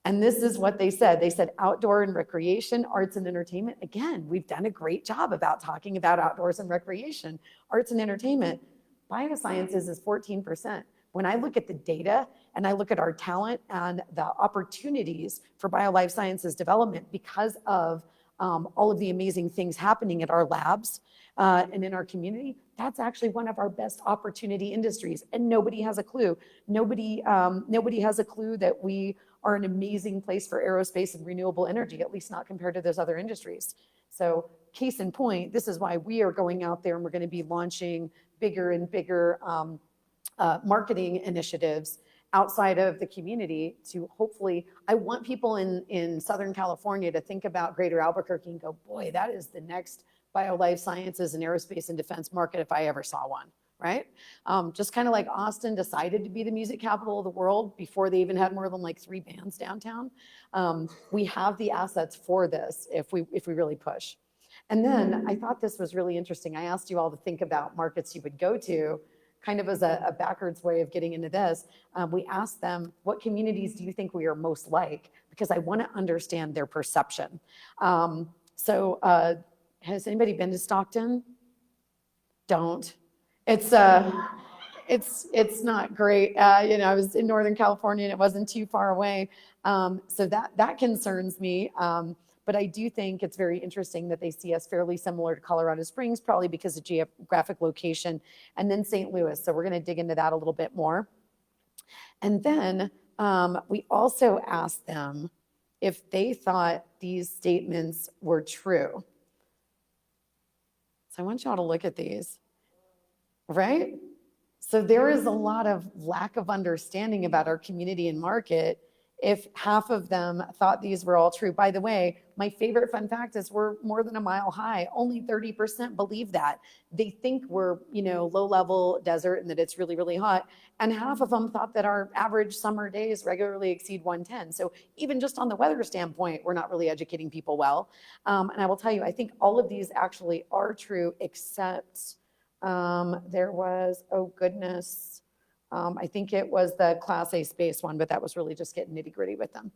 A: And this is what they said. They said outdoor and recreation, arts and entertainment. Again, we've done a great job about talking about outdoors and recreation, arts and entertainment. Biosciences is 14%. When I look at the data and I look at our talent and the opportunities for bio-life sciences development because of all of the amazing things happening at our labs and in our community, that's actually one of our best opportunity industries. And nobody has a clue. Nobody has a clue that we are an amazing place for aerospace and renewable energy, at least not compared to those other industries. So case in point, this is why we are going out there and we're going to be launching bigger and bigger marketing initiatives outside of the community to hopefully, I want people in Southern California to think about greater Albuquerque and go, boy, that is the next bio-life sciences and aerospace and defense market if I ever saw one, right? Just kind of like Austin decided to be the music capital of the world before they even had more than like 3 bands downtown. We have the assets for this if we really push. And then I thought this was really interesting. I asked you all to think about markets you would go to, kind of as a backwards way of getting into this. We asked them, what communities do you think we are most like? Because I want to understand their perception. Has anybody been to Stockton? Don't. It's not great. You know, I was in Northern California and it wasn't too far away. So that concerns me. But I do think it's very interesting that they see us fairly similar to Colorado Springs, probably because of geographic location, and then St. Louis. So we're going to dig into that a little bit more. And then we also asked them if they thought these statements were true. So I want y'all to look at these, right? So there is a lot of lack of understanding about our community and market if half of them thought these were all true. By the way, my favorite fun fact is we're more than a mile high. Only 30% believe that. They think we're, you know, low-level desert and that it's really, really hot. And half of them thought that our average summer days regularly exceed 110. So even just on the weather standpoint, we're not really educating people well. And I will tell you, I think all of these actually are true, except there was, oh goodness, I think it was the Class A space one, but that was really just getting nitty gritty with them.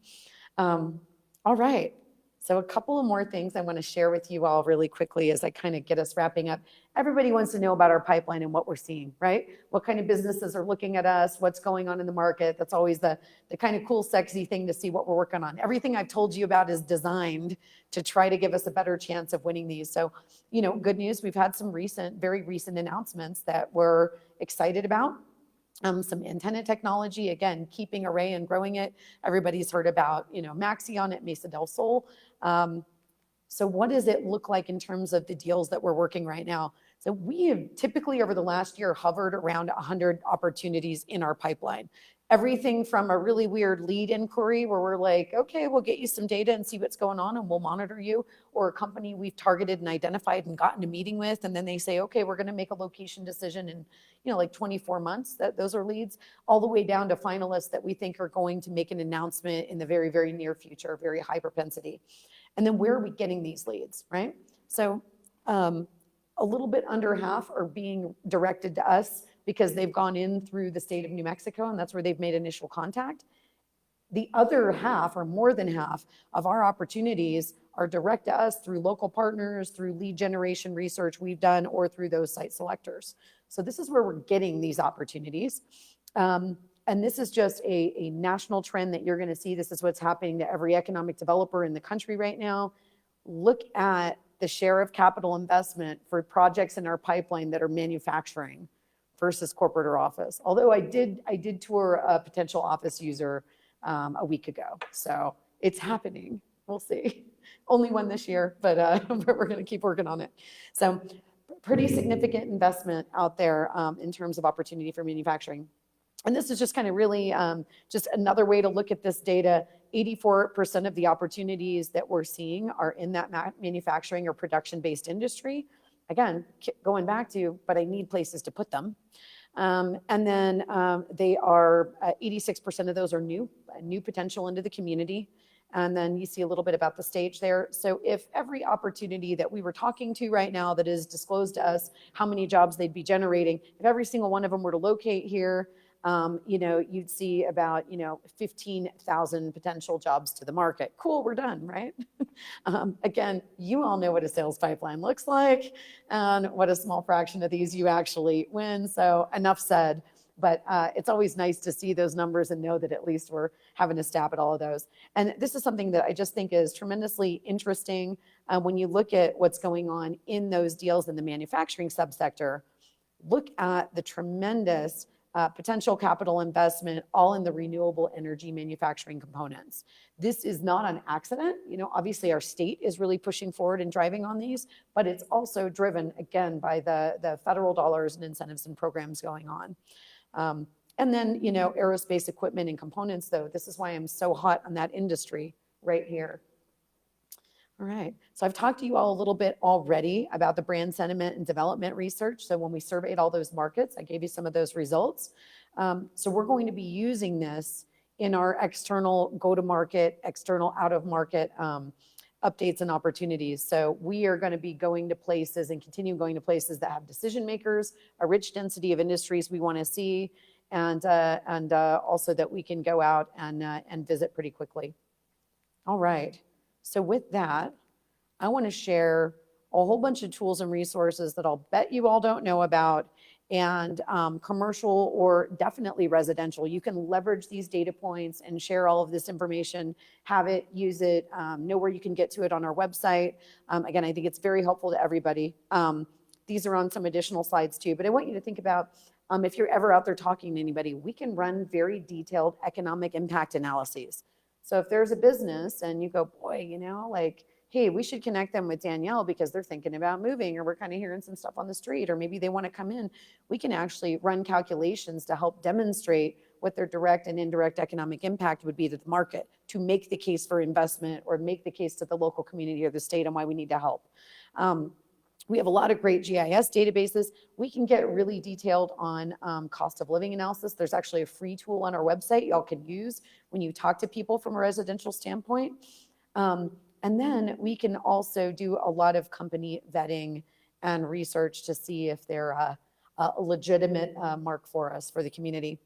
A: All right. So a couple of more things I want to share with you all really quickly as I kind of get us wrapping up. Everybody wants to know about our pipeline and what we're seeing, right? What kind of businesses are looking at us? What's going on in the market? That's always the kind of cool, sexy thing to see what we're working on. Everything I've told you about is designed to try to give us a better chance of winning these. So, you know, good news, we've had some very recent announcements that we're excited about. Some antenna technology, again, keeping array and growing it. Everybody's heard about, you know, Maxion at Mesa del Sol. So what does it look like in terms of the deals that we're working right now? So we have typically over the last year hovered around 100 opportunities in our pipeline. Everything from a really weird lead inquiry where we're like, okay, we'll get you some data and see what's going on and we'll monitor you, or a company we've targeted and identified and gotten a meeting with, and then they say, okay, we're going to make a location decision in, you know, like 24 months. Those are leads, all the way down to finalists that we think are going to make an announcement in the very, very near future, very high propensity. And then where are we getting these leads, right? So a little bit under half are being directed to us because they've gone in through the state of New Mexico, and that's where they've made initial contact. The other half, or more than half, of our opportunities are direct to us through local partners, through lead generation research we've done, or through those site selectors. So this is where we're getting these opportunities. And this is just a national trend that you're going to see. This is what's happening to every economic developer in the country right now. Look at the share of capital investment for projects in our pipeline that are manufacturing versus corporate or office. Although I did tour a potential office user a week ago, so it's happening. We'll see. Only one this year, but we're going to keep working on it. So pretty significant investment out there in terms of opportunity for manufacturing. And this is just kind of really just another way to look at this data. 84% of the opportunities that we're seeing are in that manufacturing or production-based industry. Again, going back to, but I need places to put them. And then they are, 86% of those are new potential into the community. And then you see a little bit about the stage there. So if every opportunity that we were talking to right now that is disclosed to us, how many jobs they'd be generating, if every single one of them were to locate here, you'd see about, 15,000 potential jobs to the market. Cool, we're done, right? Again, you all know what a sales pipeline looks like and what a small fraction of these you actually win. So enough said. But it's always nice to see those numbers and know that at least we're having a stab at all of those. And this is something that I just think is tremendously interesting when you look at what's going on in those deals in the manufacturing subsector. Look at the tremendous potential capital investment all in the renewable energy manufacturing components. This is not an accident. Obviously our state is really pushing forward and driving on these, but it's also driven again by the federal dollars and incentives and programs going on. And then, aerospace equipment and components, though, this is why I'm so hot on that industry right here. All right. So I've talked to you all a little bit already about the brand sentiment and development research. So when we surveyed all those markets, I gave you some of those results. So we're going to be using this in our external go-to-market, external out-of-market updates and opportunities. So we are going to be going to places and continue going to places that have decision makers, a rich density of industries we want to see, and also that we can go out and visit pretty quickly. All right. So with that, I want to share a whole bunch of tools and resources that I'll bet you all don't know about, and commercial or definitely residential. You can leverage these data points and share all of this information, have it, use it, know where you can get to it on our website. Again, I think it's very helpful to everybody. These are on some additional slides too, but I want you to think about if you're ever out there talking to anybody, we can run very detailed economic impact analyses. So if there's a business and you go, boy, hey, we should connect them with Danielle because they're thinking about moving, or we're kind of hearing some stuff on the street, or maybe they want to come in. We can actually run calculations to help demonstrate what their direct and indirect economic impact would be to the market to make the case for investment or make the case to the local community or the state on why we need to help. We have a lot of great GIS databases. We can get really detailed on cost of living analysis. There's actually a free tool on our website y'all can use when you talk to people from a residential standpoint. And then we can also do a lot of company vetting and research to see if they're a legitimate mark for us, for the community.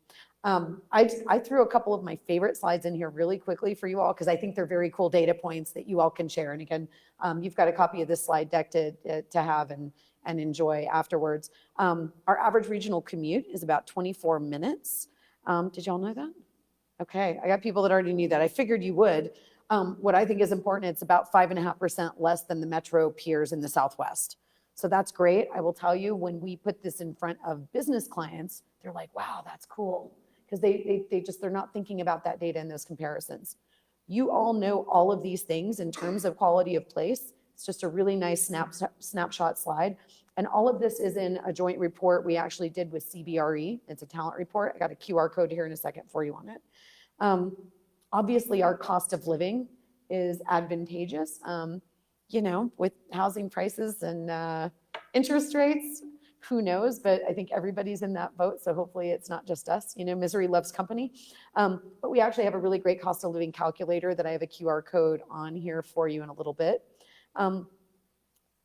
A: I threw a couple of my favorite slides in here really quickly for you all because I think they're very cool data points that you all can share. And again, you've got a copy of this slide deck to have and enjoy afterwards. Our average regional commute is about 24 minutes. Did y'all know that? Okay, I got people that already knew that. I figured you would. What I think is important, it's about 5.5% less than the metro peers in the Southwest. So that's great. I will tell you, when we put this in front of business clients, they're like, wow, that's cool. Because they're not thinking about that data in those comparisons. You all know all of these things in terms of quality of place. It's just a really nice snapshot slide. And all of this is in a joint report we actually did with CBRE. It's a talent report. I got a QR code here in a second for you on it. Obviously, our cost of living is advantageous. With housing prices and interest rates, who knows? But I think everybody's in that boat. So hopefully it's not just us. Misery loves company. But we actually have a really great cost of living calculator that I have a QR code on here for you in a little bit.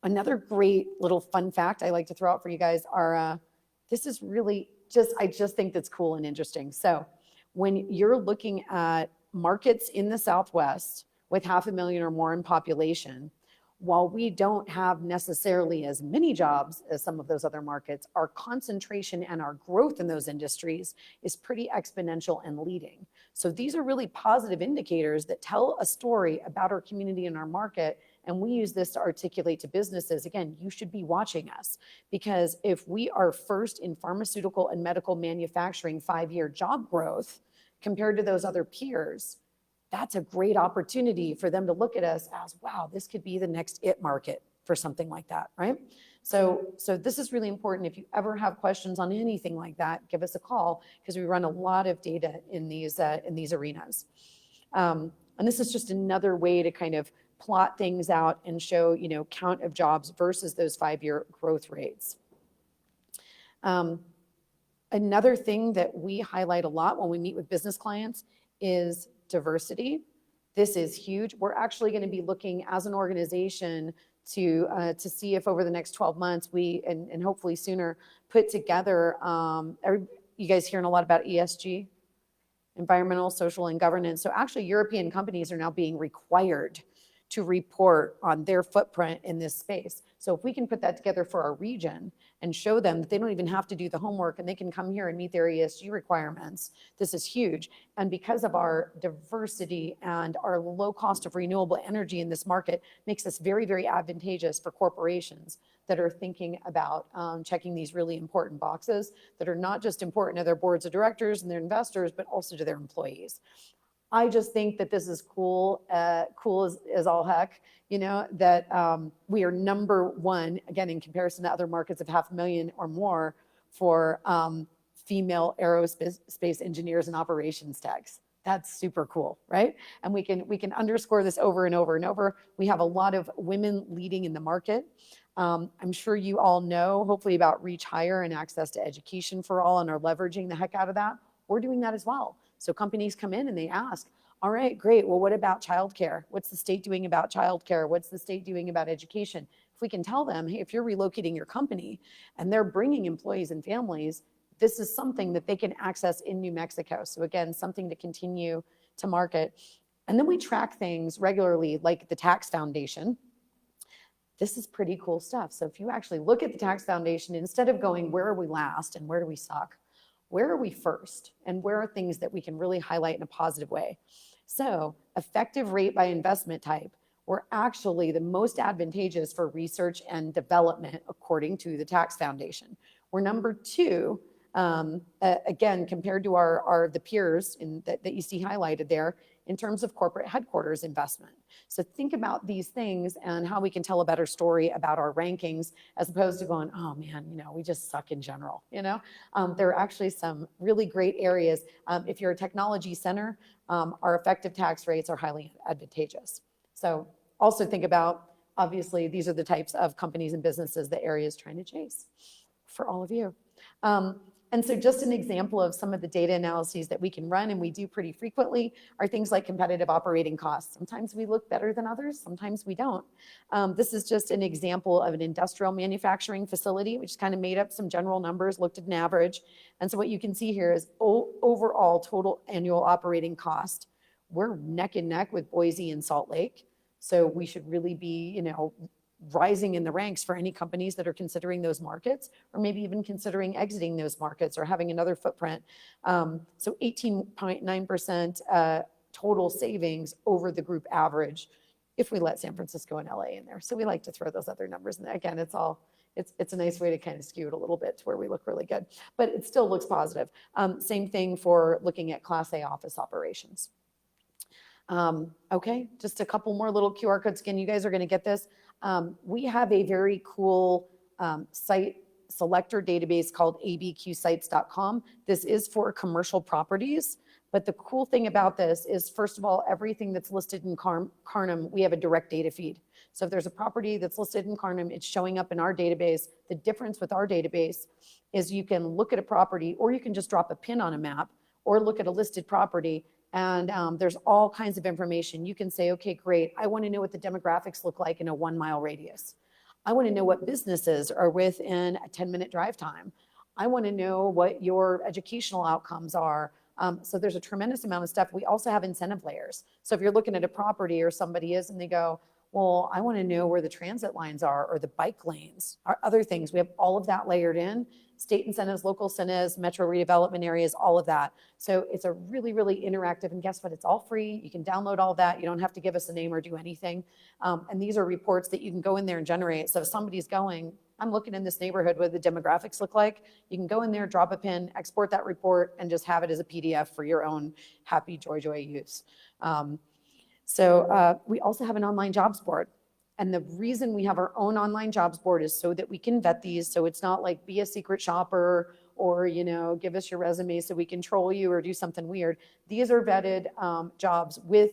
A: Another great little fun fact I like to throw out for you guys are, this is really I just think that's cool and interesting. So when you're looking at markets in the Southwest with 500,000 or more in population, while we don't have necessarily as many jobs as some of those other markets, our concentration and our growth in those industries is pretty exponential and leading. So these are really positive indicators that tell a story about our community and our market And we use this to articulate to businesses, again, you should be watching us, because if we are first in pharmaceutical and medical manufacturing 5-year job growth compared to those other peers, that's a great opportunity for them to look at us as, wow, this could be the next it market for something like that, right? So this is really important. If you ever have questions on anything like that, give us a call, because we run a lot of data in these arenas. And this is just another way to kind of plot things out and show, you know, count of jobs versus those 5-year growth rates. Another thing that we highlight a lot when we meet with business clients is diversity. This is huge. We're actually going to be looking as an organization to see if over the next 12 months we, and hopefully sooner, put together, you guys hearing a lot about ESG, environmental, social, and governance. So actually European companies are now being required to report on their footprint in this space. So if we can put that together for our region and show them that they don't even have to do the homework and they can come here and meet their ESG requirements, this is huge. And because of our diversity and our low cost of renewable energy in this market, makes us very, very advantageous for corporations that are thinking about checking these really important boxes that are not just important to their boards of directors and their investors, but also to their employees. I just think that this is cool, cool as all heck, you know, that we are number one, again, in comparison to other markets of 500,000 or more, for female aerospace engineers and operations techs. That's super cool, right? And we can underscore this over and over and over. We have a lot of women leading in the market. I'm sure you all know, hopefully, about Reach Higher and access to education for all, and are leveraging the heck out of that. We're doing that as well. So companies come in and they ask, all right, great. Well, what about childcare? What's the state doing about childcare? What's the state doing about education? If we can tell them, hey, if you're relocating your company and they're bringing employees and families, this is something that they can access in New Mexico. So again, something to continue to market. And then we track things regularly, like the Tax Foundation. This is pretty cool stuff. So if you actually look at the Tax Foundation, instead of going, where are we last and where do we suck? Where are we first? And where are things that we can really highlight in a positive way? So effective rate by investment type, we're actually the most advantageous for research and development, according to the Tax Foundation. We're number 2, again, compared to the peers that you see highlighted there, in terms of corporate headquarters investment. So think about these things and how we can tell a better story about our rankings, as opposed to going, oh man, you know, we just suck in general, you know? There are actually some really great areas. If you're a technology center, our effective tax rates are highly advantageous. So also think about, obviously, these are the types of companies and businesses the area is trying to chase for all of you. And so just an example of some of the data analyses that we can run, and we do pretty frequently, are things like competitive operating costs. Sometimes we look better than others, sometimes we don't. This is just an example of an industrial manufacturing facility, which kind of made up some general numbers, looked at an average. And so what you can see here is overall total annual operating cost. We're neck and neck with Boise and Salt Lake. So we should really be, you know, rising in the ranks for any companies that are considering those markets, or maybe even considering exiting those markets or having another footprint. So 18.9% total savings over the group average, if we let San Francisco and LA in there. So we like to throw those other numbers in there. Again, it's a nice way to kind of skew it a little bit to where we look really good, but it still looks positive. Same thing for looking at Class A office operations. Okay, just a couple more little QR codes. Again, you guys are going to get this. We have a very cool site selector database called abqsites.com. This is for commercial properties, but the cool thing about this is, first of all, everything that's listed in Carnum, we have a direct data feed. So if there's a property that's listed in Carnum, it's showing up in our database. The difference with our database is you can look at a property, or you can just drop a pin on a map, or look at a listed property, and there's all kinds of information. You can say, okay, great, I want to know what the demographics look like in a 1-mile radius. I want to know what businesses are within a 10-minute drive time. I want to know what your educational outcomes are. So there's a tremendous amount of stuff. We also have incentive layers. So if you're looking at a property, or somebody is, and they go, Well, I want to know where the transit lines are or the bike lanes or other things. We have all of that layered in, state incentives, local incentives, metro redevelopment areas, all of that. So it's a really, really interactive, and guess what? It's all free. You can download all that. You don't have to give us a name or do anything. And these are reports that you can go in there and generate. So if somebody's going, I'm looking in this neighborhood, what the demographics look like, you can go in there, drop a pin, export that report, and just have it as a PDF for your own happy joy use. So we also have an online jobs board. And the reason we have our own online jobs board is so that we can vet these. So it's not like be a secret shopper or, give us your resume so we can troll you or do something weird. These are vetted jobs with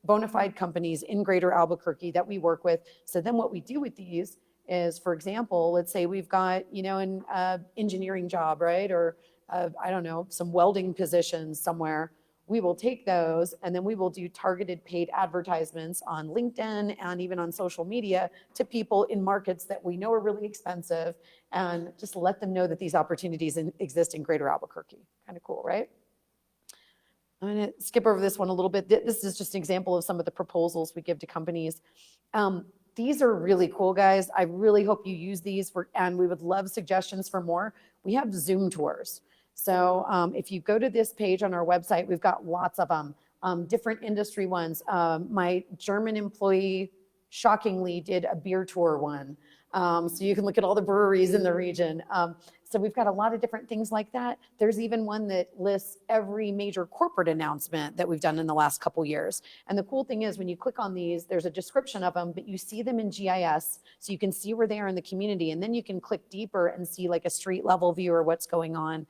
A: bona fide companies in greater Albuquerque that we work with. So then what we do with these is, for example, let's say we've got, an engineering job, right? Or I don't know, some welding positions somewhere. We will take those and then we will do targeted paid advertisements on LinkedIn and even on social media to people in markets that we know are really expensive, and just let them know that these opportunities exist in greater Albuquerque. Kind of cool, right? I'm going to skip over this one a little bit. This is just an example of some of the proposals we give to companies. These are really cool, guys. I really hope you use these, and we would love suggestions for more. We have Zoom tours. So if you go to this page on our website, we've got lots of them, different industry ones. My German employee shockingly did a beer tour one. So you can look at all the breweries in the region. So we've got a lot of different things like that. There's even one that lists every major corporate announcement that we've done in the last couple years. And the cool thing is when you click on these, there's a description of them, but you see them in GIS, so you can see where they are in the community. And then you can click deeper and see like a street level view or what's going on.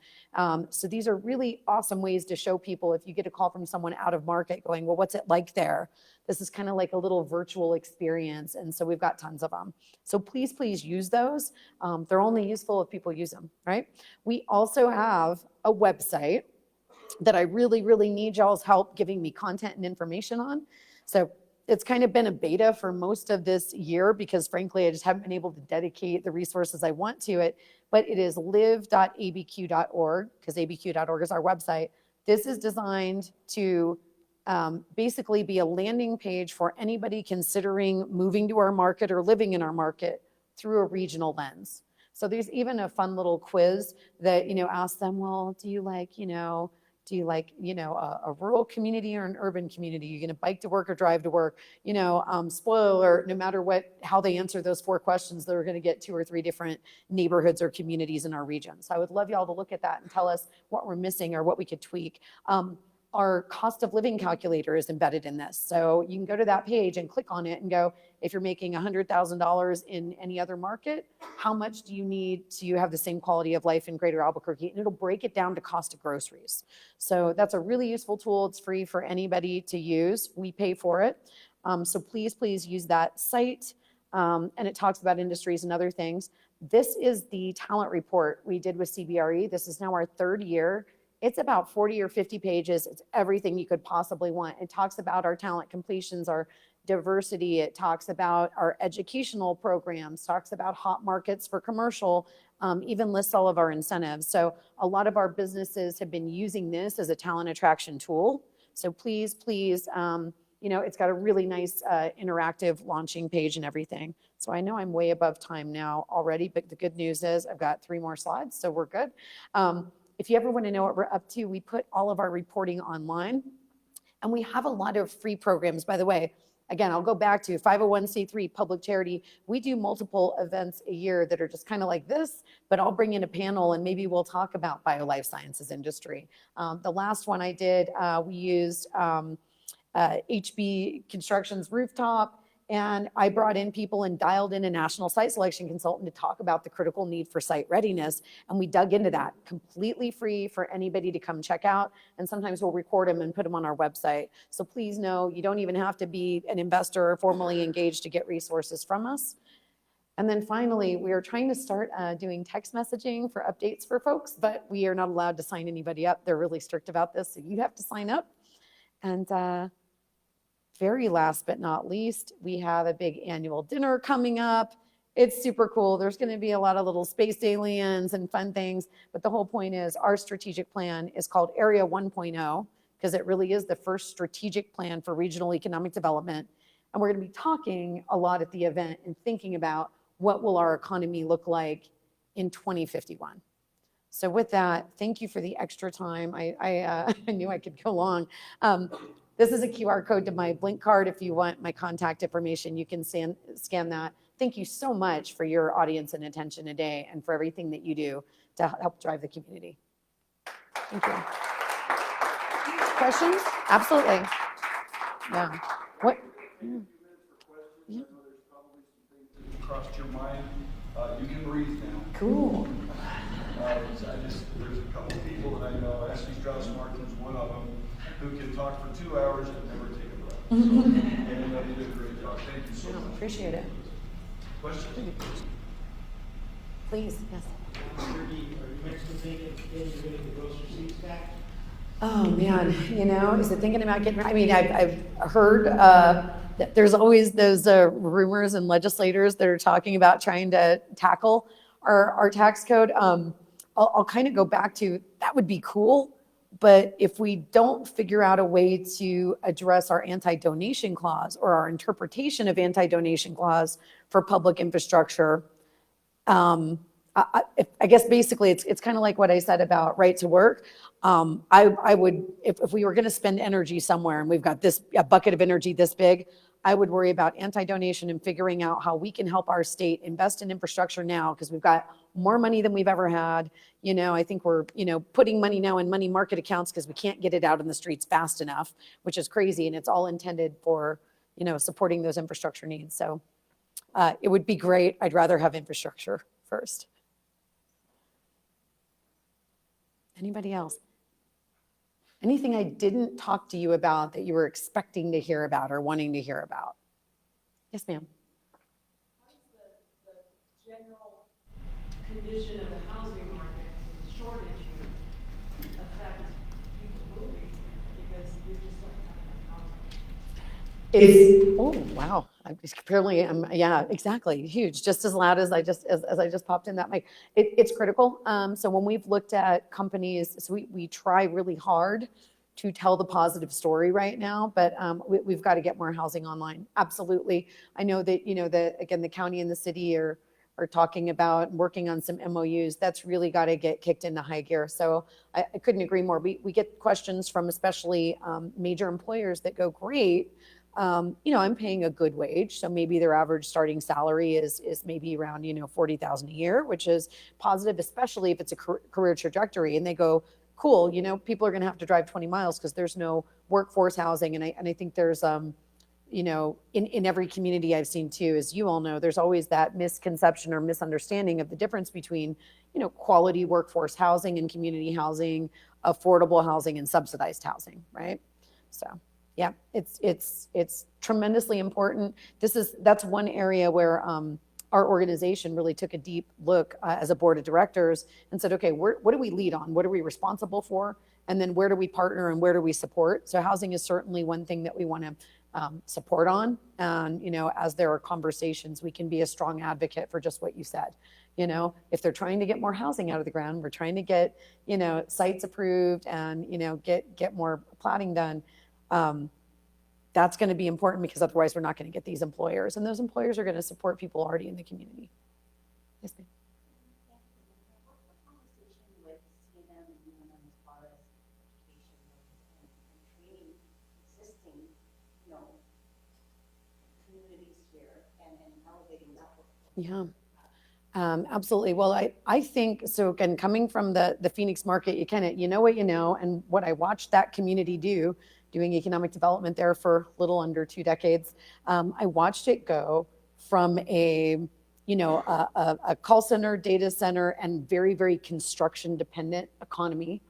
A: So these are really awesome ways to show people if you get a call from someone out of market going, well, what's it like there? This is kind of like a little virtual experience. And so we've got tons of them. So please use those. They're only useful if people use them, right? We also have a website that I really need y'all's help giving me content and information on. So it's kind of been a beta for most of this year because frankly, I just haven't been able to dedicate the resources I want to it, but it is live.abq.org because abq.org is our website. This is designed to basically be a landing page for anybody considering moving to our market or living in our market through a regional lens. So there's even a fun little quiz that, asks them, well, do you like a rural community or an urban community? You're going to bike to work or drive to work? Spoiler, no matter how they answer those 4 questions, they're going to get 2 or 3 different neighborhoods or communities in our region. So I would love y'all to look at that and tell us what we're missing or what we could tweak. Our cost of living calculator is embedded in this. So you can go to that page and click on it and go, if you're making $100,000 in any other market, how much do you need to have the same quality of life in greater Albuquerque? And it'll break it down to cost of groceries. So that's a really useful tool. It's free for anybody to use. We pay for it. So please use that site. And it talks about industries and other things. This is the talent report we did with CBRE. This is now our 3rd year. It's about 40 or 50 pages. It's everything you could possibly want. It talks about our talent completions, our diversity. It talks about our educational programs, talks about hot markets for commercial, even lists all of our incentives. So a lot of our businesses have been using this as a talent attraction tool. So please, it's got a really nice interactive launching page and everything. So I know I'm way above time now already, but the good news is I've got 3 more slides, so we're good. If you ever want to know what we're up to, we put all of our reporting online, and we have a lot of free programs. By the way, again, I'll go back to 501c3 public charity. We do multiple events a year that are just kind of like this, but I'll bring in a panel and maybe we'll talk about bio-life sciences industry. The last one I did, we used HB Construction's rooftop, and I brought in people and dialed in a national site selection consultant to talk about the critical need for site readiness. And we dug into that, completely free for anybody to come check out. And sometimes we'll record them and put them on our website. So please know you don't even have to be an investor or formally engaged to get resources from us. And then finally, we are trying to start doing text messaging for updates for folks, but we are not allowed to sign anybody up. They're really strict about this, so you have to sign up. And very last but not least, we have a big annual dinner coming up. It's super cool. There's going to be a lot of little space aliens and fun things, but the whole point is our strategic plan is called Area 1.0 because it really is the first strategic plan for regional economic development. And we're going to be talking a lot at the event and thinking about what will our economy look like in 2051. So with that, thank you for the extra time. I knew I could go long. This is a QR code to my Blink card. If you want my contact information, you can scan that. Thank you so much for your audience and attention today and for everything that you do to help drive the community. Thank you. Questions? Absolutely. Yeah. What?
B: Yeah. Crossed your mind. You can breathe now.
A: Cool.
B: There's a couple people that I know, Ashley Strauss-Martin's one of them, who can talk for 2 hours and never take a breath. So, and you did a great job. Thank you so much.
A: Appreciate it.
B: Questions?
A: Please, yes.
C: Are you actually thinking of getting the grocery receipts back?
A: Oh man, is it thinking about getting? I mean, I've heard that there's always those rumors and legislators that are talking about trying to tackle our tax code. I'll kind of go back to that would be cool, but if we don't figure out a way to address our anti-donation clause or our interpretation of anti-donation clause for public infrastructure, I guess basically it's kind of like what I said about right to work. I would, if we were going to spend energy somewhere and we've got a bucket of energy this big, I would worry about anti-donation and figuring out how we can help our state invest in infrastructure now because we've got more money than we've ever had. I think we're, putting money now in money market accounts because we can't get it out in the streets fast enough, which is crazy. And it's all intended for, supporting those infrastructure needs. So it would be great. I'd rather have infrastructure first. Anybody else? Anything I didn't talk to you about that you were expecting to hear about or wanting to hear about? Yes, ma'am.
D: How does the general condition of the housing market, the shortage affect people moving because you just don't have enough housing?
A: Oh wow! Apparently, yeah, exactly. Huge. Just as loud as I just popped in that mic. It's critical. So when we've looked at companies, so we try really hard to tell the positive story right now, but we've got to get more housing online. Absolutely. I know that again the county and the city are talking about working on some MOUs. That's really got to get kicked into high gear. So I couldn't agree more. We get questions from especially major employers that go, great. I'm paying a good wage, so maybe their average starting salary is maybe around $40,000 a year, which is positive, especially if it's a career trajectory. And they go, cool, people are going to have to drive 20 miles because there's no workforce housing. And I think there's in every community I've seen too, as you all know, there's always that misconception or misunderstanding of the difference between quality workforce housing and community housing, affordable housing and subsidized housing, right? So. Yeah, it's tremendously important. That's one area where our organization really took a deep look as a board of directors and said, okay, what do we lead on? What are we responsible for? And then where do we partner and where do we support? So housing is certainly one thing that we want to support on. And as there are conversations, we can be a strong advocate for just what you said. If they're trying to get more housing out of the ground, we're trying to get sites approved and get more platting done. That's going to be important because otherwise we're not going to get these employers, and those employers are going to support people already in the community. Yes, ma'am.
E: What conversation with CNM and UNM as far as education and training existing, communities here and elevating that workforce?
A: Yeah. Absolutely. Well, I think so. Again, coming from the Phoenix market, you kind of what you know, and what I watched that community doing economic development there for a little under 2 decades. I watched it go from a call center, data center, and very, very construction dependent economy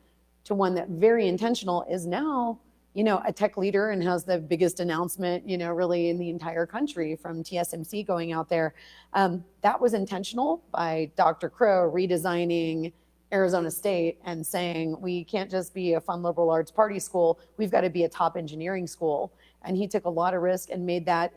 A: to one that very intentional is now, a tech leader and has the biggest announcement, really in the entire country from TSMC going out there. That was intentional by Dr. Crow redesigning Arizona State and saying, we can't just be a fun liberal arts party school, we've got to be a top engineering school. And he took a lot of risk and made that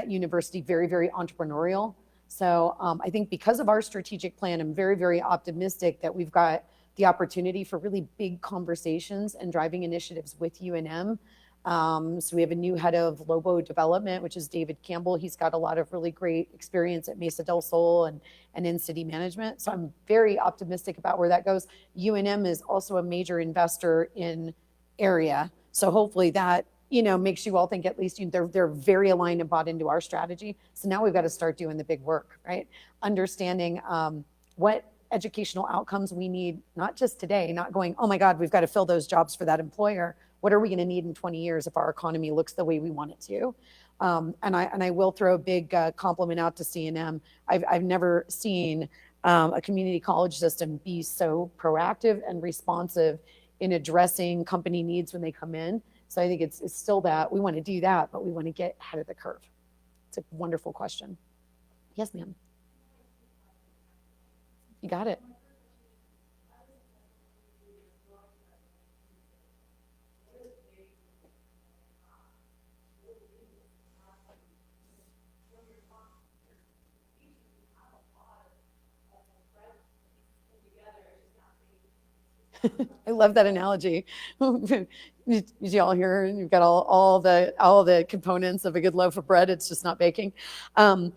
A: university very, very entrepreneurial. So I think because of our strategic plan, I'm very, very optimistic that we've got the opportunity for really big conversations and driving initiatives with UNM So we have a new head of Lobo development, which is David Campbell. He's got a lot of really great experience at Mesa del Sol and in city management. So I'm very optimistic about where that goes. UNM is also a major investor in area. So hopefully that, makes you all think at least they're very aligned and bought into our strategy. So now we've got to start doing the big work, right? Understanding what educational outcomes we need, not just today, not going, oh my God, we've got to fill those jobs for that employer. What are we going to need in 20 years if our economy looks the way we want it to? And I will throw a big compliment out to CNM. I've never seen a community college system be so proactive and responsive in addressing company needs when they come in. So I think it's still that we want to do that, but we want to get ahead of the curve. It's a wonderful question. Yes, ma'am. You got it. I love that analogy. Did you all hear? You've got all the components of a good loaf of bread. It's just not baking. Right?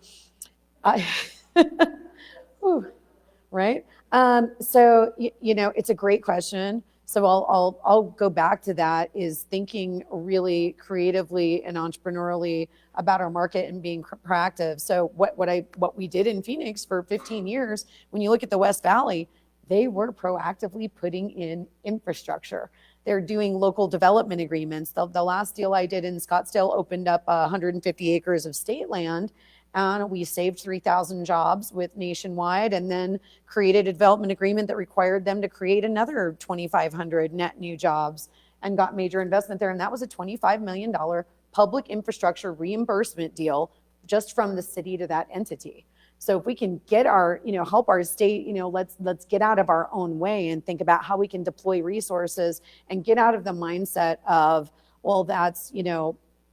A: So it's a great question. So I'll go back to that, is thinking really creatively and entrepreneurially about our market and being proactive. So what we did in Phoenix for 15 years, when you look at the West Valley, they were proactively putting in infrastructure. They're doing local development agreements. The last deal I did in Scottsdale opened up 150 acres of state land, and we saved 3,000 jobs with Nationwide, and then created a development agreement that required them to create another 2,500 net new jobs, and got major investment there. And that was a $25 million public infrastructure reimbursement deal just from the city to that entity. So if we can get help our state, let's get out of our own way and think about how we can deploy resources and get out of the mindset of, well, that's,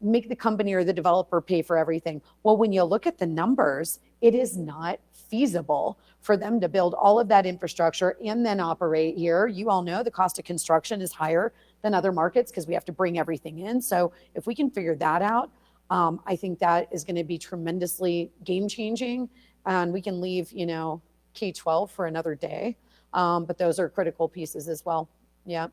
A: make the company or the developer pay for everything. Well, when you look at the numbers, it is not feasible for them to build all of that infrastructure and then operate here. You all know the cost of construction is higher than other markets because we have to bring everything in. So if we can figure that out, I think that is going to be tremendously game changing. And we can leave, K-12 for another day. But those are critical pieces as well. Yeah.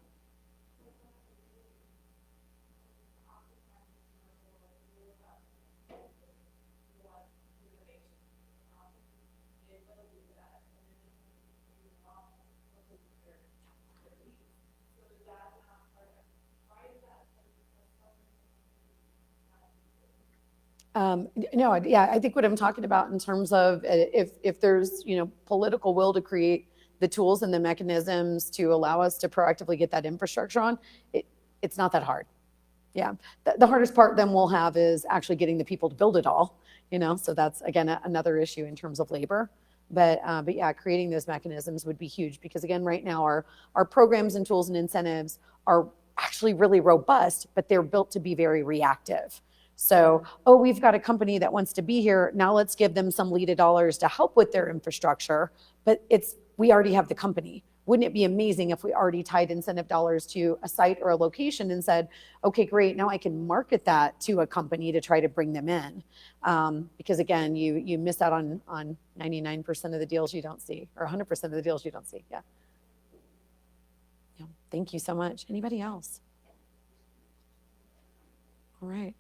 A: No, yeah, I think what I'm talking about in terms of if there's, political will to create the tools and the mechanisms to allow us to proactively get that infrastructure on, it's not that hard. Yeah. The hardest part then we'll have is actually getting the people to build it all, so that's, again, another issue in terms of labor. But yeah, creating those mechanisms would be huge because, again, right now our programs and tools and incentives are actually really robust, but they're built to be very reactive. So, we've got a company that wants to be here. Now let's give them some LEDA dollars to help with their infrastructure. But we already have the company. Wouldn't it be amazing if we already tied incentive dollars to a site or a location and said, okay, great, now I can market that to a company to try to bring them in. Because again, you miss out on 99% of the deals you don't see, or 100% of the deals you don't see. Yeah. Thank you so much. Anybody else? All right.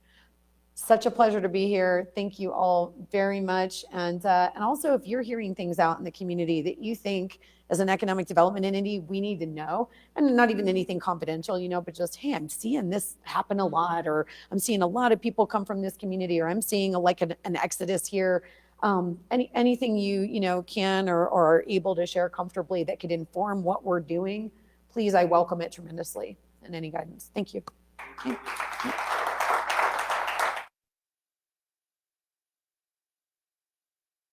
A: Such a pleasure to be here. Thank you all very much. And also, if you're hearing things out in the community that you think as an economic development entity, we need to know, and not even anything confidential, but just, hey, I'm seeing this happen a lot, or I'm seeing a lot of people come from this community, or I'm seeing an exodus here. Anything you can or are able to share comfortably that could inform what we're doing, please, I welcome it tremendously, and any guidance. Thank you.